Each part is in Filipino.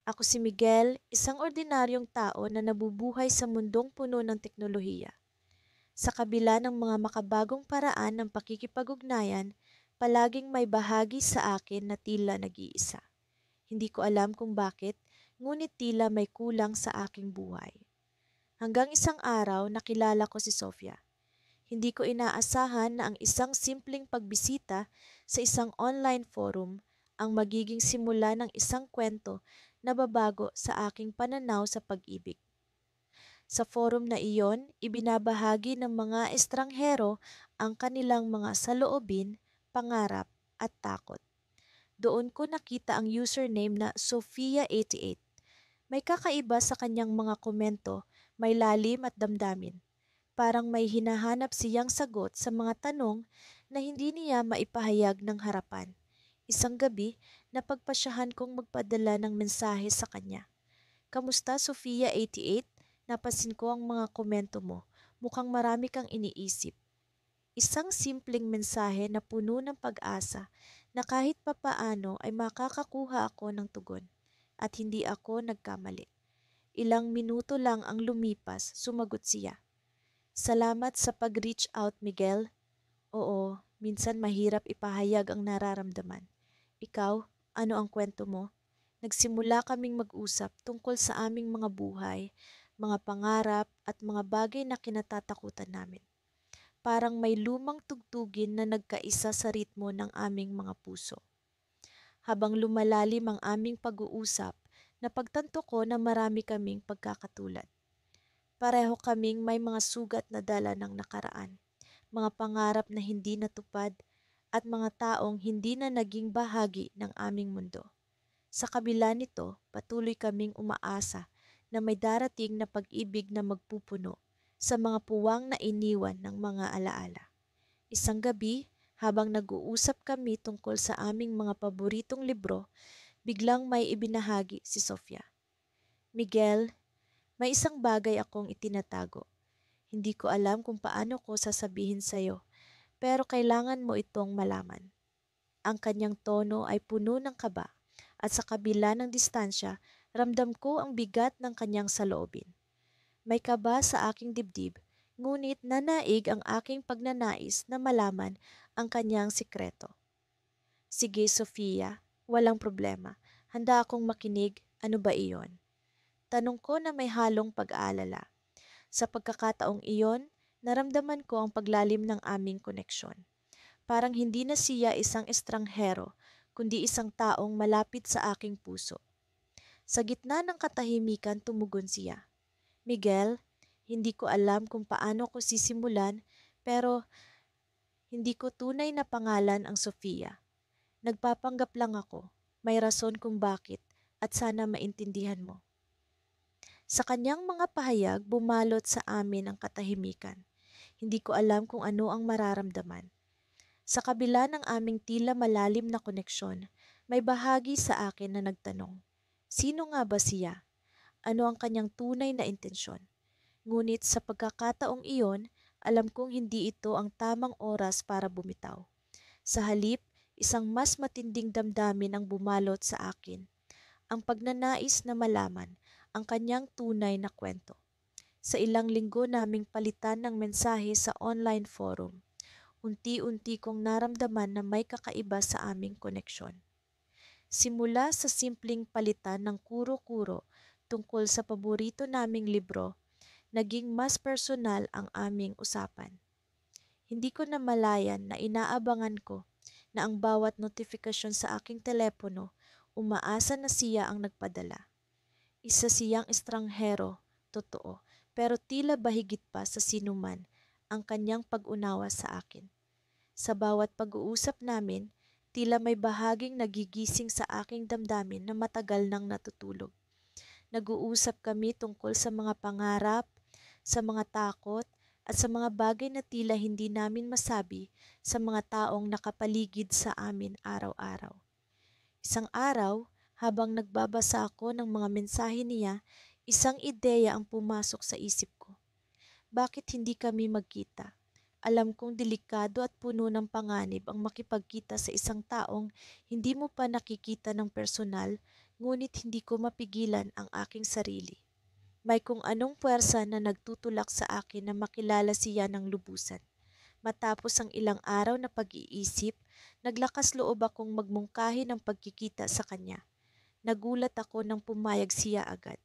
Ako si Miguel, isang ordinaryong tao na nabubuhay sa mundong puno ng teknolohiya. Sa kabila ng mga makabagong paraan ng pakikipag-ugnayan, palaging may bahagi sa akin na tila nag-iisa. Hindi ko alam kung bakit, ngunit tila may kulang sa aking buhay. Hanggang isang araw nakilala ko si Sofia. Hindi ko inaasahan na ang isang simpleng pagbisita sa isang online forum ang magiging simula ng isang kwento na babago sa aking pananaw sa pag-ibig. Sa forum na iyon, ibinabahagi ng mga estranghero ang kanilang mga saloobin, pangarap at takot. Doon ko nakita ang username na Sophia88. May kakaiba sa kanyang mga komento, may lalim at damdamin. Parang may hinahanap siyang sagot sa mga tanong na hindi niya maipahayag ng harapan. Isang gabi, napagpasyahan kong magpadala ng mensahe sa kanya. Kamusta, Sophia88? Napansin ko ang mga komento mo. Mukhang marami kang iniisip. Isang simpleng mensahe na puno ng pag-asa na kahit papaano ay makakakuha ako ng tugon. At hindi ako nagkamali. Ilang minuto lang ang lumipas, sumagot siya. Salamat sa pag-reach out, Miguel. Oo, minsan mahirap ipahayag ang nararamdaman. Ikaw, ano ang kwento mo? Nagsimula kaming mag-usap tungkol sa aming mga buhay, mga pangarap at mga bagay na kinatatakutan namin. Parang may lumang tugtugin na nagkaisa sa ritmo ng aming mga puso. Habang lumalalim ang aming pag-uusap, napagtanto ko na marami kaming pagkakatulad. Pareho kaming may mga sugat na dala ng nakaraan, mga pangarap na hindi natupad, at mga taong hindi na naging bahagi ng aming mundo. Sa kabila nito, patuloy kaming umaasa na may darating na pag-ibig na magpupuno sa mga puwang na iniwan ng mga alaala. Isang gabi, habang nag-uusap kami tungkol sa aming mga paboritong libro, biglang may ibinahagi si Sofia. Miguel, may isang bagay akong itinatago. Hindi ko alam kung paano ko sasabihin sa'yo, pero kailangan mo itong malaman. Ang kanyang tono ay puno ng kaba at sa kabila ng distansya, ramdam ko ang bigat ng kanyang saloobin. May kaba sa aking dibdib, ngunit nanaig ang aking pagnanais na malaman ang kanyang sikreto. Sige, Sofia, walang problema. Handa akong makinig. Ano ba iyon? Tanong ko na may halong pag-aalala. Sa pagkakataong iyon, naramdaman ko ang paglalim ng aming koneksyon. Parang hindi na siya isang estranghero, kundi isang taong malapit sa aking puso. Sa gitna ng katahimikan tumugon siya. Miguel, hindi ko alam kung paano ko sisimulan, pero hindi ko tunay na pangalan ang Sofia. Nagpapanggap lang ako. May rason kung bakit at sana maintindihan mo. Sa kanyang mga pahayag, bumalot sa amin ang katahimikan. Hindi ko alam kung ano ang mararamdaman. Sa kabila ng aming tila malalim na koneksyon, may bahagi sa akin na nagtanong, sino nga ba siya? Ano ang kanyang tunay na intensyon? Ngunit sa pagkakataong iyon, alam kong hindi ito ang tamang oras para bumitaw. Sa halip, isang mas matinding damdamin ang bumalot sa akin, ang pagnanais na malaman ang kanyang tunay na kwento. Sa ilang linggo naming palitan ng mensahe sa online forum, unti-unti kong naramdaman na may kakaiba sa aming koneksyon. Simula sa simpleng palitan ng kuro-kuro tungkol sa paborito naming libro, naging mas personal ang aming usapan. Hindi ko namalayan na inaabangan ko na ang bawat notifikasyon sa aking telepono, umaasa na siya ang nagpadala. Isa siyang estranghero, totoo, pero tila bahigit pa sa sinuman ang kanyang pag-unawa sa akin. Sa bawat pag-uusap namin, tila may bahaging nagigising sa aking damdamin na matagal nang natutulog. Nag-uusap kami tungkol sa mga pangarap, sa mga takot, at sa mga bagay na tila hindi namin masabi sa mga taong nakapaligid sa amin araw-araw. Isang araw, habang nagbabasa ako ng mga mensahe niya, isang ideya ang pumasok sa isip ko. Bakit hindi kami magkita? Alam kong delikado at puno ng panganib ang makipagkita sa isang taong hindi mo pa nakikita ng personal, ngunit hindi ko mapigilan ang aking sarili. May kung anong puwersa na nagtutulak sa akin na makilala siya ng lubusan. Matapos ang ilang araw na pag-iisip, naglakas loob akong magmungkahi ng pagkikita sa kanya. Nagulat ako nang pumayag siya agad.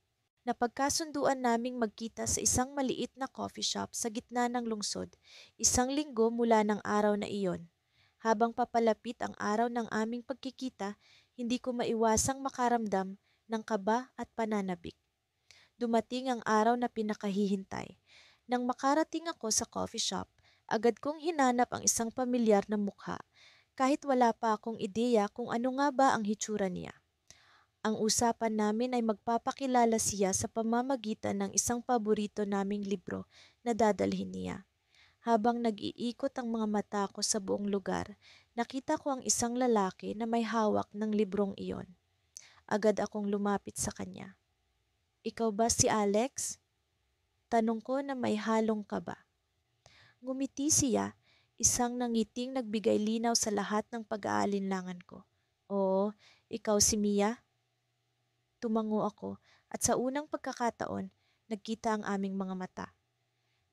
Napagkasunduan naming magkita sa isang maliit na coffee shop sa gitna ng lungsod, 1 linggo mula ng araw na iyon. Habang papalapit ang araw ng aming pagkikita, hindi ko maiwasang makaramdam ng kaba at pananabik. Dumating ang araw na pinakahihintay. Nang makarating ako sa coffee shop, agad kong hinanap ang isang pamilyar na mukha, kahit wala pa akong ideya kung ano nga ba ang hitsura niya. Ang usapan namin ay magpapakilala siya sa pamamagitan ng isang paborito naming libro na dadalhin niya. Habang nag-iikot ang mga mata ko sa buong lugar, nakita ko ang isang lalaki na may hawak ng librong iyon. Agad akong lumapit sa kanya. "Ikaw ba si Alex?" Tanong ko na may halong kaba. Ngumiti siya, isang nangiting nagbigay linaw sa lahat ng pag-aalinlangan ko. "Oo, ikaw si Mia?" Tumango ako at sa unang pagkakataon, nagkita ang aming mga mata.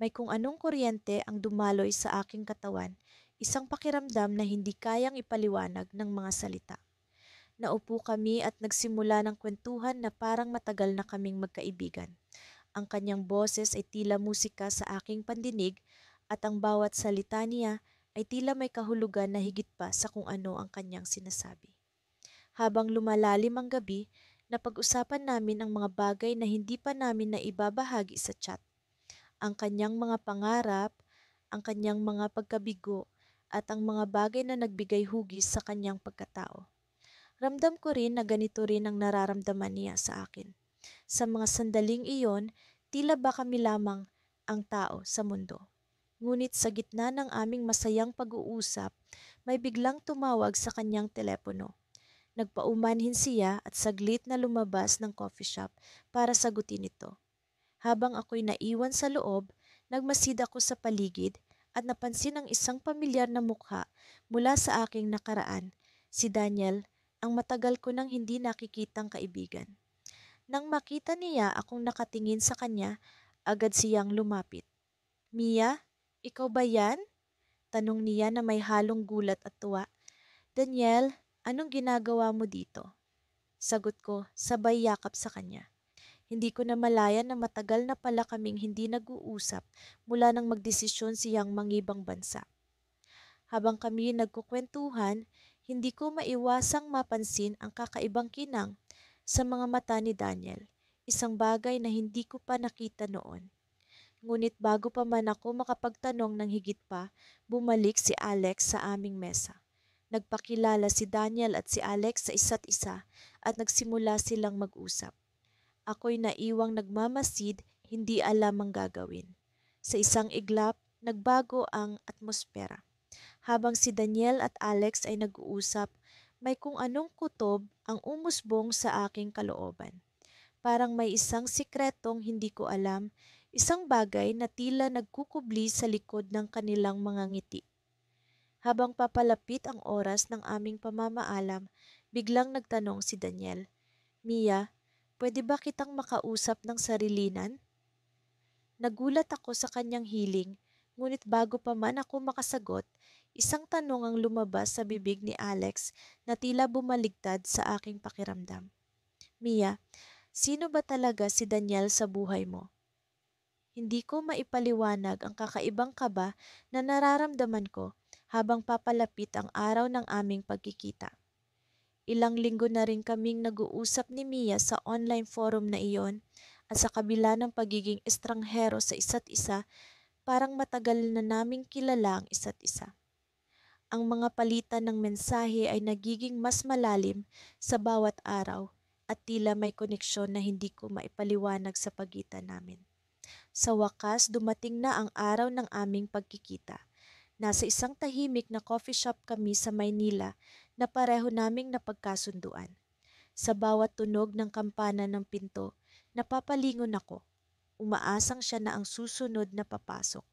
May kung anong kuryente ang dumaloy sa aking katawan, isang pakiramdam na hindi kayang ipaliwanag ng mga salita. Naupo kami at nagsimula ng kwentuhan na parang matagal na kaming magkaibigan. Ang kanyang boses ay tila musika sa aking pandinig at ang bawat salita niya ay tila may kahulugan na higit pa sa kung ano ang kanyang sinasabi. Habang lumalalim ang gabi, napag-usapan namin ang mga bagay na hindi pa namin naibabahagi sa chat. Ang kanyang mga pangarap, ang kanyang mga pagkabigo, at ang mga bagay na nagbigay hugis sa kanyang pagkatao. Ramdam ko rin na ganito rin ang nararamdaman niya sa akin. Sa mga sandaling iyon, tila ba kami lamang ang tao sa mundo. Ngunit sa gitna ng aming masayang pag-uusap, may biglang tumawag sa kanyang telepono. Nagpaumanhin siya at saglit na lumabas ng coffee shop para sagutin ito. Habang ako'y naiwan sa loob, nagmasid ako sa paligid at napansin ang isang pamilyar na mukha mula sa aking nakaraan, si Daniel, ang matagal ko nang hindi nakikitang kaibigan. Nang makita niya akong nakatingin sa kanya, agad siyang lumapit. "Mia, ikaw ba yan?" Tanong niya na may halong gulat at tuwa. "Daniel, anong ginagawa mo dito?" Sagot ko, sabay yakap sa kanya. Hindi ko na malayan na matagal na pala kaming hindi nag-uusap mula nang magdesisyon siyang mangibang bansa. Habang kami nagkukwentuhan, hindi ko maiwasang mapansin ang kakaibang kinang sa mga mata ni Daniel, isang bagay na hindi ko pa nakita noon. Ngunit bago pa man ako makapagtanong ng higit pa, bumalik si Alex sa aming mesa. Nagpakilala si Daniel at si Alex sa isa't isa at nagsimula silang mag-usap. Ako'y naiwang nagmamasid, hindi alam ang gagawin. Sa isang iglap, nagbago ang atmosfera. Habang si Daniel at Alex ay nag-uusap, may kung anong kutob ang umusbong sa aking kalooban. Parang may isang sikretong hindi ko alam, isang bagay na tila nagkukubli sa likod ng kanilang mga ngiti. Habang papalapit ang oras ng aming pamamaalam, biglang nagtanong si Daniel, "Mia, pwede ba kitang makausap ng sarilinan?" Nagulat ako sa kanyang hiling, ngunit bago pa man ako makasagot, isang tanong ang lumabas sa bibig ni Alex na tila bumaligtad sa aking pakiramdam. "Mia, sino ba talaga si Daniel sa buhay mo?" Hindi ko maipaliwanag ang kakaibang kaba na nararamdaman ko habang papalapit ang araw ng aming pagkikita. Ilang linggo na rin kaming nag-uusap ni Mia sa online forum na iyon at sa kabila ng pagiging estranghero sa isa't isa, parang matagal na naming kilala ang isa't isa. Ang mga palitan ng mensahe ay nagiging mas malalim sa bawat araw at tila may koneksyon na hindi ko maipaliwanag sa pagitan namin. Sa wakas, dumating na ang araw ng aming pagkikita. Nasa isang tahimik na coffee shop kami sa Maynila na pareho naming napagkasunduan. Sa bawat tunog ng kampana ng pinto, napapalingon ako. Umaasang siya na ang susunod na papasok.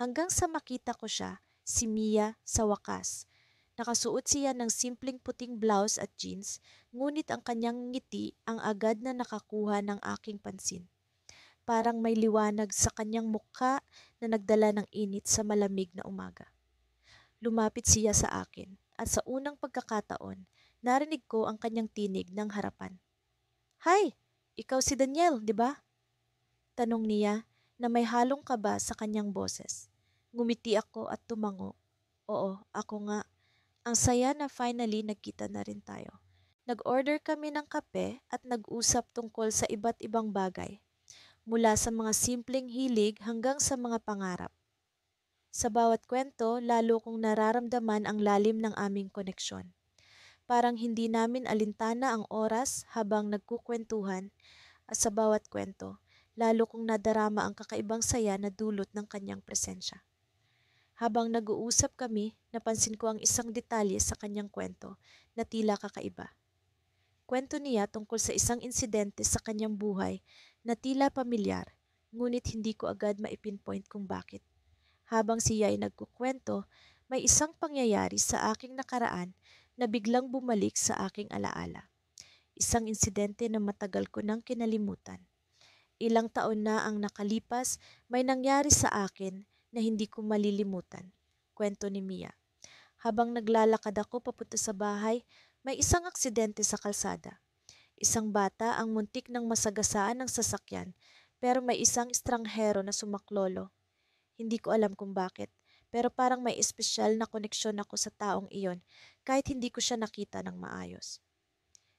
Hanggang sa makita ko siya, si Mia, sa wakas. Nakasuot siya ng simpleng puting blouse at jeans, ngunit ang kanyang ngiti ang agad na nakakuha ng aking pansin. Parang may liwanag sa kanyang mukha na nagdala ng init sa malamig na umaga. Lumapit siya sa akin at sa unang pagkakataon, narinig ko ang kanyang tinig ng harapan. "Hi! Ikaw si Daniel, di ba?" Tanong niya na may halong kaba sa kanyang boses. Ngumiti ako at tumango. "Oo, ako nga. Ang saya na finally nagkita na rin tayo." Nag-order kami ng kape at nag-usap tungkol sa iba't ibang bagay, mula sa mga simpleng hilig hanggang sa mga pangarap. Sa bawat kwento, lalo kong nararamdaman ang lalim ng aming koneksyon. Parang hindi namin alintana ang oras habang nagkukwentuhan, at sa bawat kwento, lalo kong nadarama ang kakaibang saya na dulot ng kanyang presensya. Habang nag-uusap kami, napansin ko ang isang detalye sa kanyang kwento na tila kakaiba. Kwento niya tungkol sa isang insidente sa kanyang buhay na tila pamilyar, ngunit hindi ko agad maipinpoint kung bakit. Habang siya ay nagkukwento, may isang pangyayari sa aking nakaraan na biglang bumalik sa aking alaala. Isang insidente na matagal ko nang kinalimutan. Ilang taon na ang nakalipas, may nangyari sa akin na hindi ko malilimutan. Kwento ni Mia. Habang naglalakad ako papunta sa bahay, may isang aksidente sa kalsada. Isang bata ang muntik ng masagasaan ng sasakyan, pero may isang estranghero na sumaklolo. Hindi ko alam kung bakit, pero parang may espesyal na koneksyon ako sa taong iyon kahit hindi ko siya nakita ng maayos.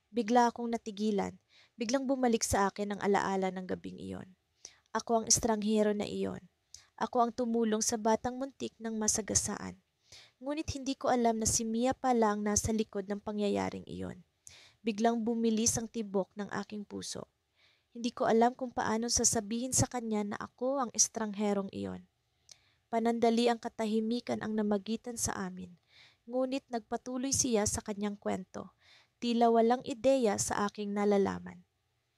Bigla akong natigilan, biglang bumalik sa akin ang alaala ng gabing iyon. Ako ang estranghero na iyon. Ako ang tumulong sa batang muntik ng masagasaan. Ngunit hindi ko alam na si Mia pala ang nasa likod ng pangyayaring iyon. Biglang bumilis ang tibok ng aking puso. Hindi ko alam kung paano sasabihin sa kanya na ako ang estrangherong iyon. Panandali ang katahimikan ang namagitan sa amin, ngunit nagpatuloy siya sa kanyang kwento, tila walang ideya sa aking nalalaman.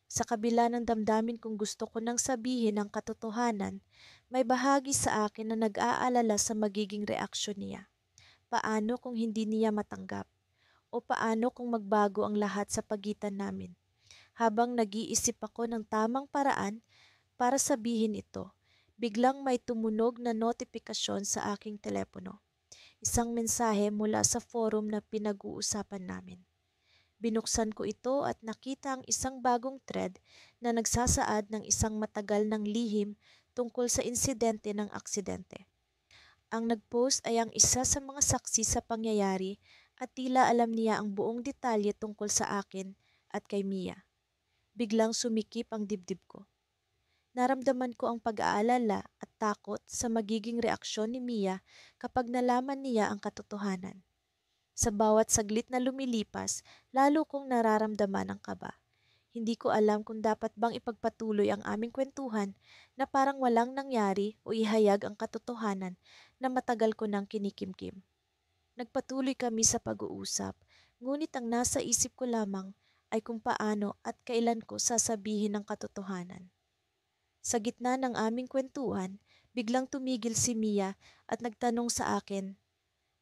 Sa kabila ng damdamin kung gusto ko nang sabihin ang katotohanan, may bahagi sa akin na nag-aalala sa magiging reaksyon niya. Paano kung hindi niya matanggap? O paano kung magbago ang lahat sa pagitan namin? Habang nag-iisip ako ng tamang paraan para sabihin ito, biglang may tumunog na notifikasyon sa aking telepono. Isang mensahe mula sa forum na pinag-uusapan namin. Binuksan ko ito at nakita ang isang bagong thread na nagsasaad ng isang matagal ng lihim tungkol sa insidente ng aksidente. Ang nag-post ay ang isa sa mga saksi sa pangyayari at tila alam niya ang buong detalye tungkol sa akin at kay Mia. Biglang sumikip ang dibdib ko. Naramdaman ko ang pag-aalala at takot sa magiging reaksyon ni Mia kapag nalaman niya ang katotohanan. Sa bawat saglit na lumilipas, lalo kong nararamdaman ang kaba. Hindi ko alam kung dapat bang ipagpatuloy ang aming kwentuhan na parang walang nangyari o ihayag ang katotohanan na matagal ko nang kinikimkim. Nagpatuloy kami sa pag-uusap, ngunit ang nasa isip ko lamang ay kung paano at kailan ko sasabihin ang katotohanan. Sa gitna ng aming kwentuhan, biglang tumigil si Mia at nagtanong sa akin,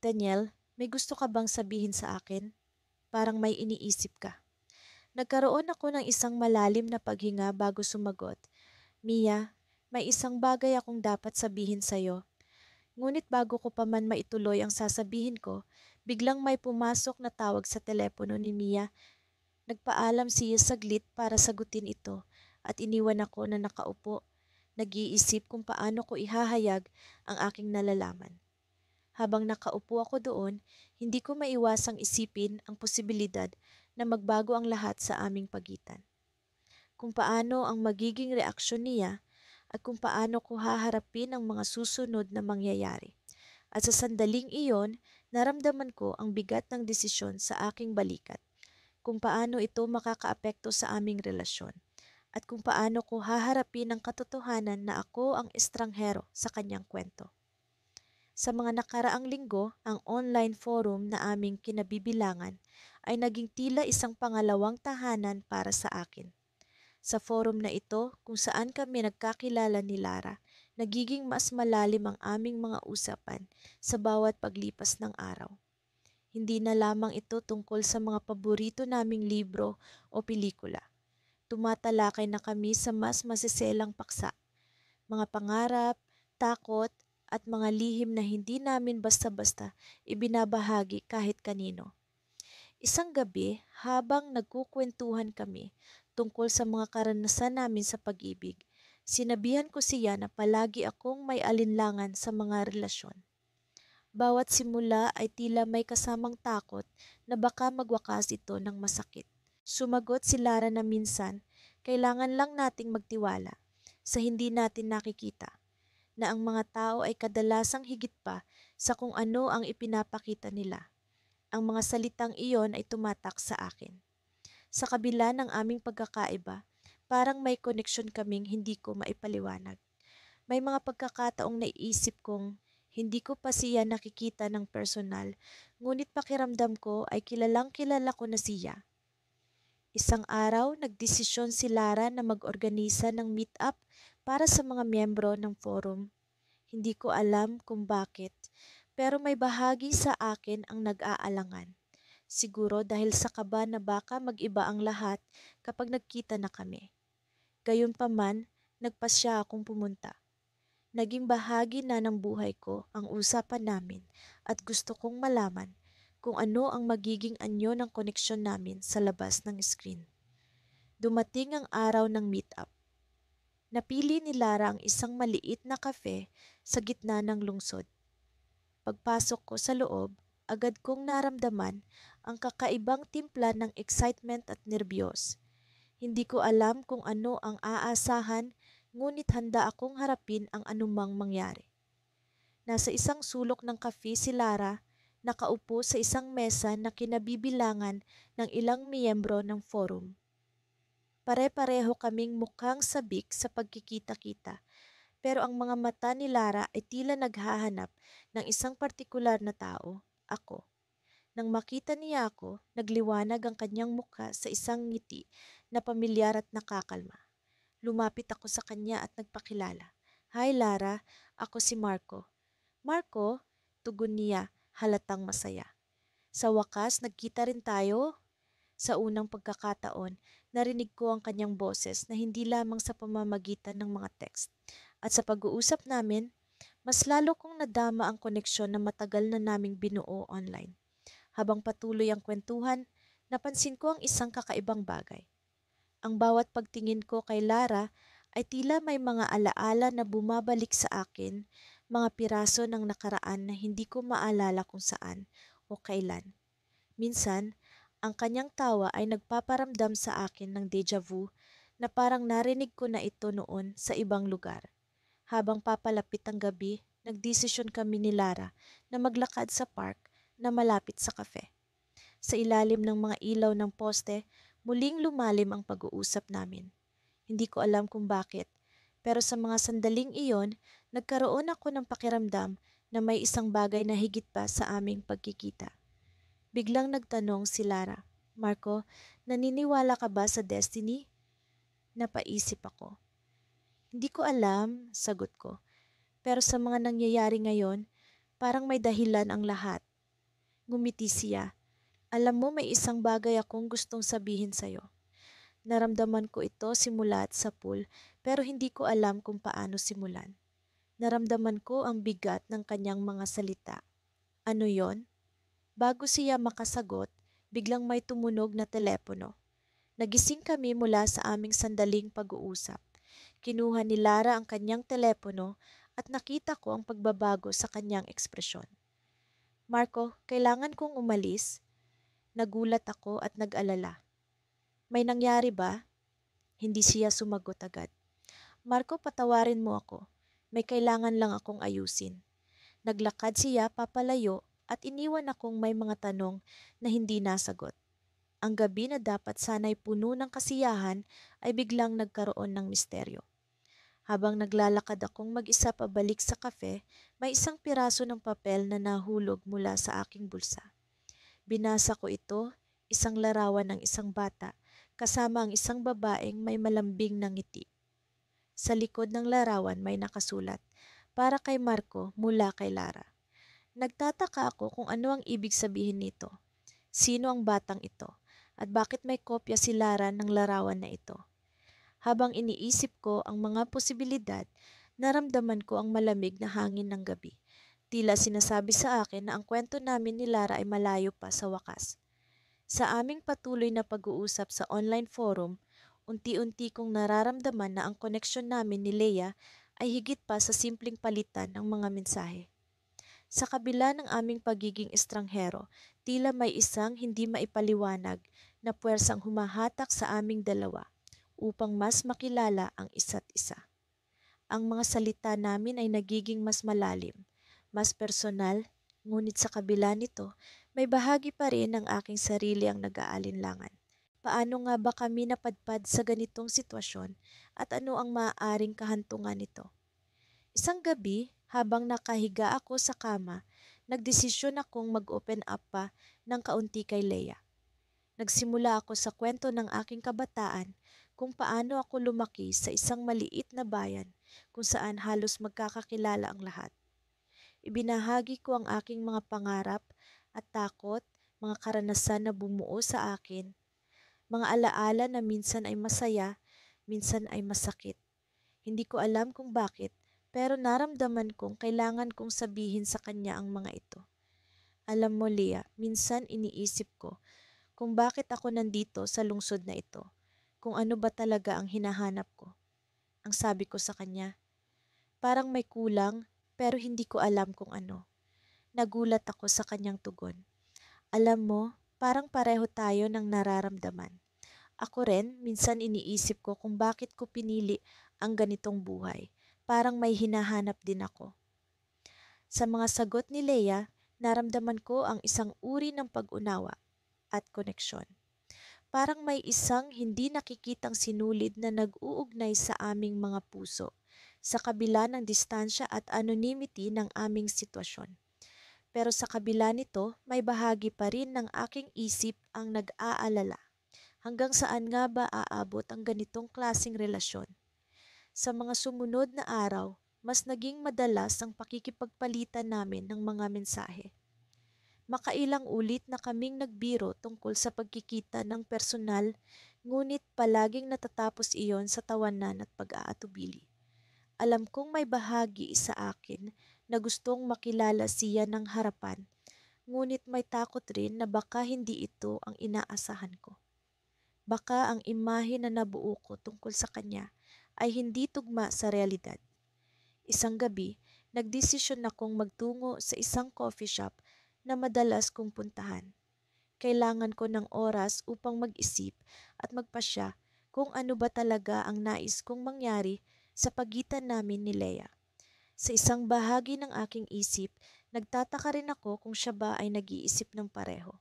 "Daniel, may gusto ka bang sabihin sa akin? Parang may iniisip ka." Nagkaroon ako ng isang malalim na paghinga bago sumagot. "Mia, may isang bagay akong dapat sabihin sa'yo." Ngunit bago ko pa man maituloy ang sasabihin ko, biglang may pumasok na tawag sa telepono ni Mia. Nagpaalam siya saglit para sagutin ito at iniwan ako na nakaupo, nag-iisip kung paano ko ihahayag ang aking nalalaman. Habang nakaupo ako doon, hindi ko maiwasang isipin ang posibilidad na magbago ang lahat sa aming pagitan. Kung paano ang magiging reaksyon niya at kung paano ko haharapin ang mga susunod na mangyayari. At sa sandaling iyon, naramdaman ko ang bigat ng desisyon sa aking balikat, kung paano ito makakaapekto sa aming relasyon, at kung paano ko haharapin ang katotohanan na ako ang estranghero sa kanyang kwento. Sa mga nakaraang linggo, ang online forum na aming kinabibilangan ay naging tila isang pangalawang tahanan para sa akin. Sa forum na ito, kung saan kami nagkakilala ni Lara, nagiging mas malalim ang aming mga usapan sa bawat paglipas ng araw. Hindi na lamang ito tungkol sa mga paborito naming libro o pelikula. Tumatalakay na kami sa mas masiselang paksa, mga pangarap, takot, at mga lihim na hindi namin basta-basta ibinabahagi kahit kanino. Isang gabi, habang nagkukwentuhan kami tungkol sa mga karanasan namin sa pag-ibig, sinabihan ko siya na palagi akong may alinlangan sa mga relasyon. Bawat simula ay tila may kasamang takot na baka magwakas ito ng masakit. Sumagot si Lara na minsan, kailangan lang nating magtiwala sa hindi natin nakikita, na ang mga tao ay kadalasang higit pa sa kung ano ang ipinapakita nila. Ang mga salitang iyon ay tumatak sa akin. Sa kabila ng aming pagkakaiba, parang may koneksyon kaming hindi ko maipaliwanag. May mga pagkakataong naiisip kong hindi ko pa siya nakikita ng personal, ngunit pakiramdam ko ay kilalang kilala ko na siya. Isang araw, nagdesisyon si Lara na mag-organisa ng meet-up para sa mga miyembro ng forum. Hindi ko alam kung bakit, pero may bahagi sa akin ang nag-aalangan. Siguro dahil sa kaba na baka mag-iba ang lahat kapag nagkita na kami. Gayunpaman, nagpasya akong pumunta. Naging bahagi na ng buhay ko ang usapan namin at gusto kong malaman kung ano ang magiging anyo ng koneksyon namin sa labas ng screen. Dumating ang araw ng meet-up. Napili ni Lara ang isang maliit na kafe sa gitna ng lungsod. Pagpasok ko sa loob, agad kong naramdaman ang kakaibang timpla ng excitement at nerbiyos. Hindi ko alam kung ano ang aasahan, ngunit handa akong harapin ang anumang mangyari. Nasa isang sulok ng kafe si Lara, nakaupo sa isang mesa na kinabibilangan ng ilang miyembro ng forum. Pare-pareho kaming mukhang sabik sa pagkikita-kita, pero ang mga mata ni Lara ay tila naghahanap ng isang partikular na tao, ako. Nang makita niya ako, nagliwanag ang kanyang mukha sa isang ngiti na pamilyar at nakakalma. Lumapit ako sa kanya at nagpakilala. "Hi Lara, ako si Marco." "Marco?" tugon niya, halatang masaya. "Sa wakas, nagkita rin tayo?" Sa unang pagkakataon, narinig ko ang kanyang boses na hindi lamang sa pamamagitan ng mga text. At sa pag-uusap namin, mas lalo kong nadama ang koneksyon na matagal na naming binuo online. Habang patuloy ang kwentuhan, napansin ko ang isang kakaibang bagay. Ang bawat pagtingin ko kay Lara ay tila may mga alaala na bumabalik sa akin, mga piraso ng nakaraan na hindi ko maalala kung saan o kailan. Minsan, ang kanyang tawa ay nagpaparamdam sa akin ng deja vu na parang narinig ko na ito noon sa ibang lugar. Habang papalapit ang gabi, nagdesisyon kami ni Lara na maglakad sa park na malapit sa kafe. Sa ilalim ng mga ilaw ng poste, muling lumalim ang pag-uusap namin. Hindi ko alam kung bakit, pero sa mga sandaling iyon, nagkaroon ako ng pakiramdam na may isang bagay na higit pa sa aming pagkikita. Biglang nagtanong si Lara, "Marco, naniniwala ka ba sa destiny?" Napaisip ako. "Hindi ko alam," sagot ko. "Pero sa mga nangyayari ngayon, parang may dahilan ang lahat." Ngumiti siya. "Alam mo, may isang bagay akong gustong sabihin sa'yo. Naramdaman ko ito simula sa pool, pero hindi ko alam kung paano simulan." Naramdaman ko ang bigat ng kanyang mga salita. "Ano yon?" Bago siya makasagot, biglang may tumunog na telepono. Nagising kami mula sa aming sandaling pag-uusap. Kinuha ni Lara ang kanyang telepono at nakita ko ang pagbabago sa kanyang ekspresyon. "Marco, kailangan kong umalis." Nagulat ako at nag-alala. "May nangyari ba?" Hindi siya sumagot agad. "Marco, patawarin mo ako. May kailangan lang akong ayusin." Naglakad siya papalayo at iniwan akong may mga tanong na hindi nasagot. Ang gabi na dapat sana'y puno ng kasiyahan ay biglang nagkaroon ng misteryo. Habang naglalakad akong mag-isa pabalik sa kafe, may isang piraso ng papel na nahulog mula sa aking bulsa. Binasa ko ito, isang larawan ng isang bata, kasama ang isang babaeng may malambing na ngiti. Sa likod ng larawan may nakasulat, "Para kay Marco, mula kay Lara." Nagtataka ako kung ano ang ibig sabihin nito. Sino ang batang ito? At bakit may kopya si Lara ng larawan na ito? Habang iniisip ko ang mga posibilidad, naramdaman ko ang malamig na hangin ng gabi. Tila sinasabi sa akin na ang kwento namin ni Lara ay malayo pa sa wakas. Sa aming patuloy na pag-uusap sa online forum, unti-unti kong nararamdaman na ang koneksyon namin ni Leia ay higit pa sa simpleng palitan ng mga mensahe. Sa kabila ng aming pagiging estranghero, tila may isang hindi maipaliwanag na puwersang humahatak sa aming dalawa upang mas makilala ang isa't isa. Ang mga salita namin ay nagiging mas malalim, mas personal, ngunit sa kabila nito, may bahagi pa rin ng aking sarili ang nag-aalinlangan. Paano nga ba kami napadpad sa ganitong sitwasyon at ano ang maaaring kahantungan nito? Isang gabi, habang nakahiga ako sa kama, nagdesisyon akong mag-open up pa ng kaunti kay Leia. Nagsimula ako sa kwento ng aking kabataan kung paano ako lumaki sa isang maliit na bayan kung saan halos magkakakilala ang lahat. Ibinahagi ko ang aking mga pangarap at takot, mga karanasan na bumuo sa akin, mga alaala na minsan ay masaya, minsan ay masakit. Hindi ko alam kung bakit, pero naramdaman kong kailangan kong sabihin sa kanya ang mga ito. Alam mo, Leah, minsan iniisip ko kung bakit ako nandito sa lungsod na ito, kung ano ba talaga ang hinahanap ko. Ang sabi ko sa kanya, parang may kulang pero hindi ko alam kung ano. Nagulat ako sa kanyang tugon. Alam mo, parang pareho tayo ng nararamdaman. Ako rin, minsan iniisip ko kung bakit ko pinili ang ganitong buhay. Parang may hinahanap din ako. Sa mga sagot ni Leia, naramdaman ko ang isang uri ng pag-unawa at koneksyon. Parang may isang hindi nakikitang sinulid na nag-uugnay sa aming mga puso sa kabila ng distansya at anonymity ng aming sitwasyon. Pero sa kabila nito, may bahagi pa rin ng aking isip ang nag-aalala. Hanggang saan nga ba aabot ang ganitong klaseng relasyon? Sa mga sumunod na araw, mas naging madalas ang pakikipagpalitan namin ng mga mensahe. Makailang ulit na kaming nagbiro tungkol sa pagkikita ng personal, ngunit palaging natatapos iyon sa tawanan at pag-aatubili. Alam kong may bahagi sa akin na gustong makilala siya ng harapan, ngunit may takot rin na baka hindi ito ang inaasahan ko. Baka ang imahe na nabuo ko tungkol sa kanya ay hindi tugma sa realidad. Isang gabi, nagdesisyon akong magtungo sa isang coffee shop na madalas kong puntahan. Kailangan ko ng oras upang mag-isip at magpasya kung ano ba talaga ang nais kong mangyari sa pagitan namin ni Leia. Sa isang bahagi ng aking isip, nagtataka rin ako kung siya ba ay nag-iisip ng pareho.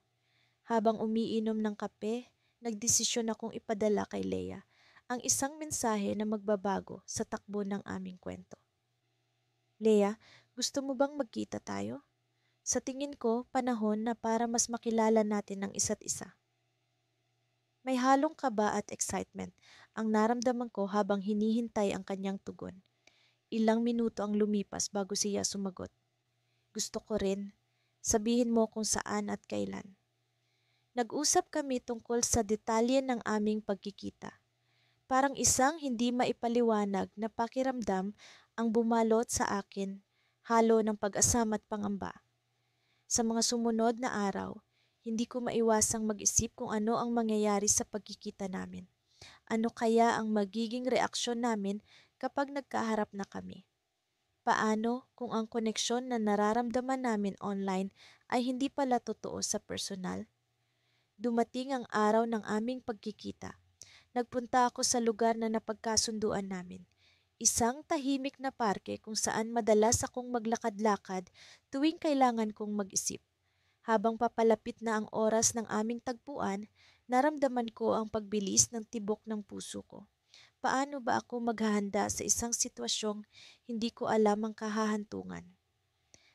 Habang umiinom ng kape, nagdesisyon akong ipadala kay Leia ang isang mensahe na magbabago sa takbo ng aming kwento. Leia, gusto mo bang magkita tayo? Sa tingin ko, panahon na para mas makilala natin ang isa't isa. May halong kaba at excitement ang naramdaman ko habang hinihintay ang kanyang tugon. Ilang minuto ang lumipas bago siya sumagot. Gusto ko rin. Sabihin mo kung saan at kailan. Nag-usap kami tungkol sa detalye ng aming pagkikita. Parang isang hindi maipaliwanag na pakiramdam ang bumalot sa akin, halo ng pag-asam at pangamba. Sa mga sumunod na araw, hindi ko maiwasang mag-isip kung ano ang mangyayari sa pagkikita namin. Ano kaya ang magiging reaksyon namin kapag nagkaharap na kami? Paano kung ang koneksyon na nararamdaman namin online ay hindi pala totoo sa personal? Dumating ang araw ng aming pagkikita. Nagpunta ako sa lugar na napagkasunduan namin. Isang tahimik na parke kung saan madalas akong maglakad-lakad tuwing kailangan kong mag-isip. Habang papalapit na ang oras ng aming tagpuan, naramdaman ko ang pagbilis ng tibok ng puso ko. Paano ba ako maghahanda sa isang sitwasyong hindi ko alam ang kahahantungan?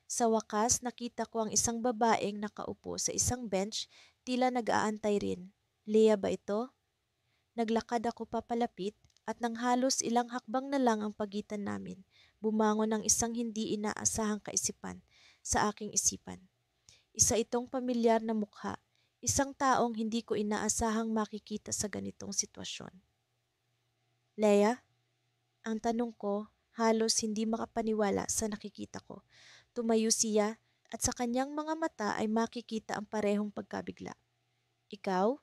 Sa wakas, nakita ko ang isang babaeng nakaupo sa isang bench, tila nag-aantay rin. Leah ba ito? Naglakad ako papalapit at nang halos ilang hakbang na lang ang pagitan namin, bumangon ang isang hindi inaasahang kaisipan. sa aking isipan. Isa itong pamilyar na mukha, isang taong hindi ko inaasahang makikita sa ganitong sitwasyon. Leia, ang tanong ko, halos hindi makapaniwala sa nakikita ko. Tumayo siya at sa kanyang mga mata ay makikita ang parehong pagkabigla. Ikaw?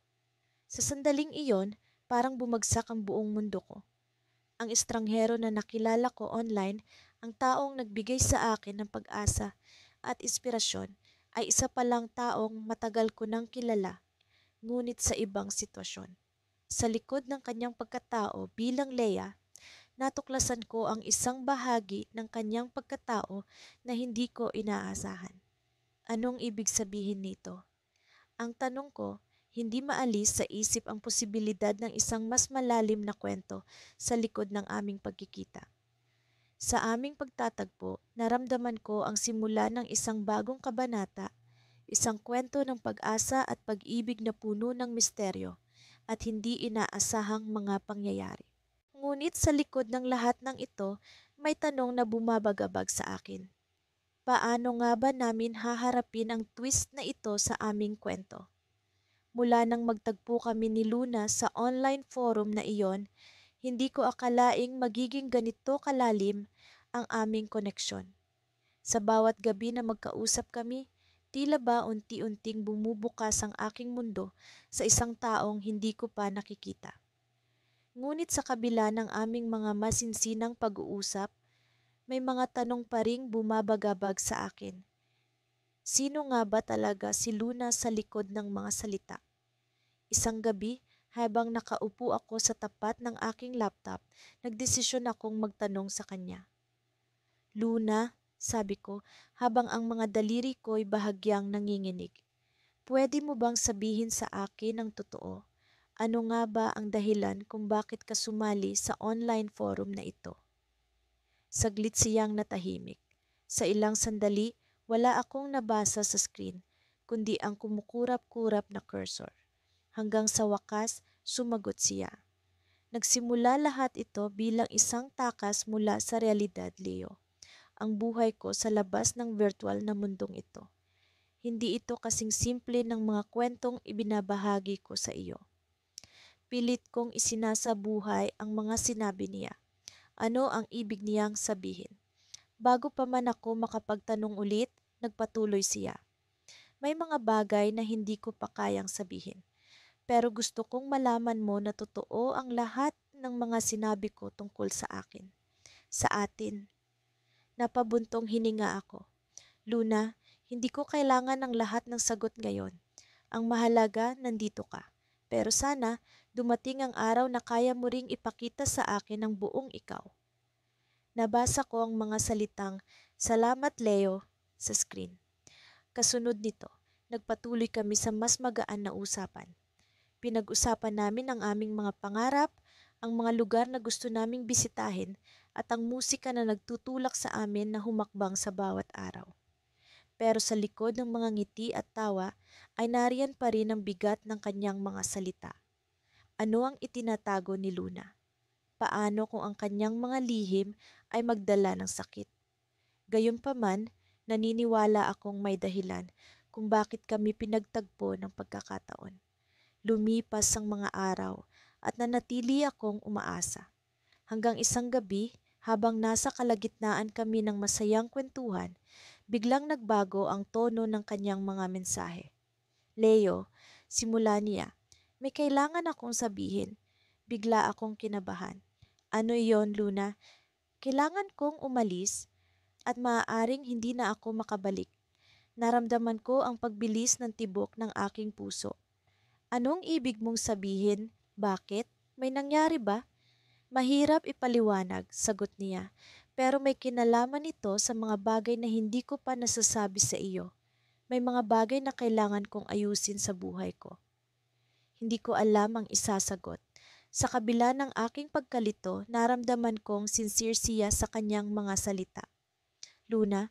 Sa sandaling iyon, parang bumagsak ang buong mundo ko. Ang estranghero na nakilala ko online, ang taong nagbigay sa akin ng pag-asa at inspirasyon, ay isa palang taong matagal ko nang kilala, ngunit sa ibang sitwasyon. Sa likod ng kanyang pagkatao bilang Leia, natuklasan ko ang isang bahagi ng kanyang pagkatao na hindi ko inaasahan. Anong ibig sabihin nito? Ang tanong ko, hindi maalis sa isip ang posibilidad ng isang mas malalim na kwento sa likod ng aming pagkikita. Sa aming pagtatagpo, naramdaman ko ang simula ng isang bagong kabanata, isang kwento ng pag-asa at pag-ibig na puno ng misteryo at hindi inaasahang mga pangyayari. Ngunit sa likod ng lahat ng ito, may tanong na bumabagabag sa akin. Paano nga ba namin haharapin ang twist na ito sa aming kwento? Mula nang magtagpo kami ni Luna sa online forum na iyon, hindi ko akalaing magiging ganito kalalim ang aming koneksyon. Sa bawat gabi na magkausap kami, tila ba unti-unting bumubukas ang aking mundo sa isang taong hindi ko pa nakikita. Ngunit sa kabila ng aming mga masinsinang pag-uusap, may mga tanong pa ring bumabagabag sa akin. Sino nga ba talaga si Luna sa likod ng mga salita? Isang gabi, habang nakaupo ako sa tapat ng aking laptop, nagdesisyon akong magtanong sa kanya. Luna, sabi ko, habang ang mga daliri ko'y bahagyang nanginginig. Pwede mo bang sabihin sa akin ang totoo? Ano nga ba ang dahilan kung bakit ka sumali sa online forum na ito? Saglit siyang natahimik. Sa ilang sandali, wala akong nabasa sa screen, kundi ang kumukurap-kurap na cursor. Hanggang sa wakas, sumagot siya. Nagsimula lahat ito bilang isang takas mula sa realidad, Leo. Ang buhay ko sa labas ng virtual na mundong ito. Hindi ito kasing simple ng mga kwentong ibinabahagi ko sa iyo. Pilit kong isinasabuhay ang mga sinabi niya. Ano ang ibig niyang sabihin? Bago pa man ako makapagtanong ulit, nagpatuloy siya. May mga bagay na hindi ko pa kayang sabihin. Pero gusto kong malaman mo na totoo ang lahat ng mga sinabi ko tungkol sa akin. Sa atin. Napabuntong hininga ako. Luna, hindi ko kailangan ng lahat ng sagot ngayon. Ang mahalaga, nandito ka. Pero sana, dumating ang araw na kaya mo ring ipakita sa akin ang buong ikaw. Nabasa ko ang mga salitang, "Salamat Leo," sa screen. Kasunod nito, nagpatuloy kami sa mas magaan na usapan. Pinag-usapan namin ang aming mga pangarap, ang mga lugar na gusto naming bisitahin, at ang musika na nagtutulak sa amin na humakbang sa bawat araw. Pero sa likod ng mga ngiti at tawa ay nariyan pa rin ang bigat ng kanyang mga salita. Ano ang itinatago ni Luna? Paano kung ang kanyang mga lihim ay magdala ng sakit? Gayunpaman, naniniwala akong may dahilan kung bakit kami pinagtagpo ng pagkakataon. Lumipas ang mga araw at nanatili akong umaasa. Hanggang isang gabi, habang nasa kalagitnaan kami ng masayang kwentuhan, biglang nagbago ang tono ng kanyang mga mensahe. Leo, simula niya, may kailangan akong sabihin. Bigla akong kinabahan. Ano iyon, Luna? Kailangan kong umalis at maaaring hindi na ako makabalik. Naramdaman ko ang pagbilis ng tibok ng aking puso. Anong ibig mong sabihin? Bakit? May nangyari ba? Mahirap ipaliwanag, sagot niya. Pero may kinalaman ito sa mga bagay na hindi ko pa nasasabi sa iyo. May mga bagay na kailangan kong ayusin sa buhay ko. Hindi ko alam ang isasagot. Sa kabila ng aking pagkalito, naramdaman kong sincere siya sa kanyang mga salita. Luna,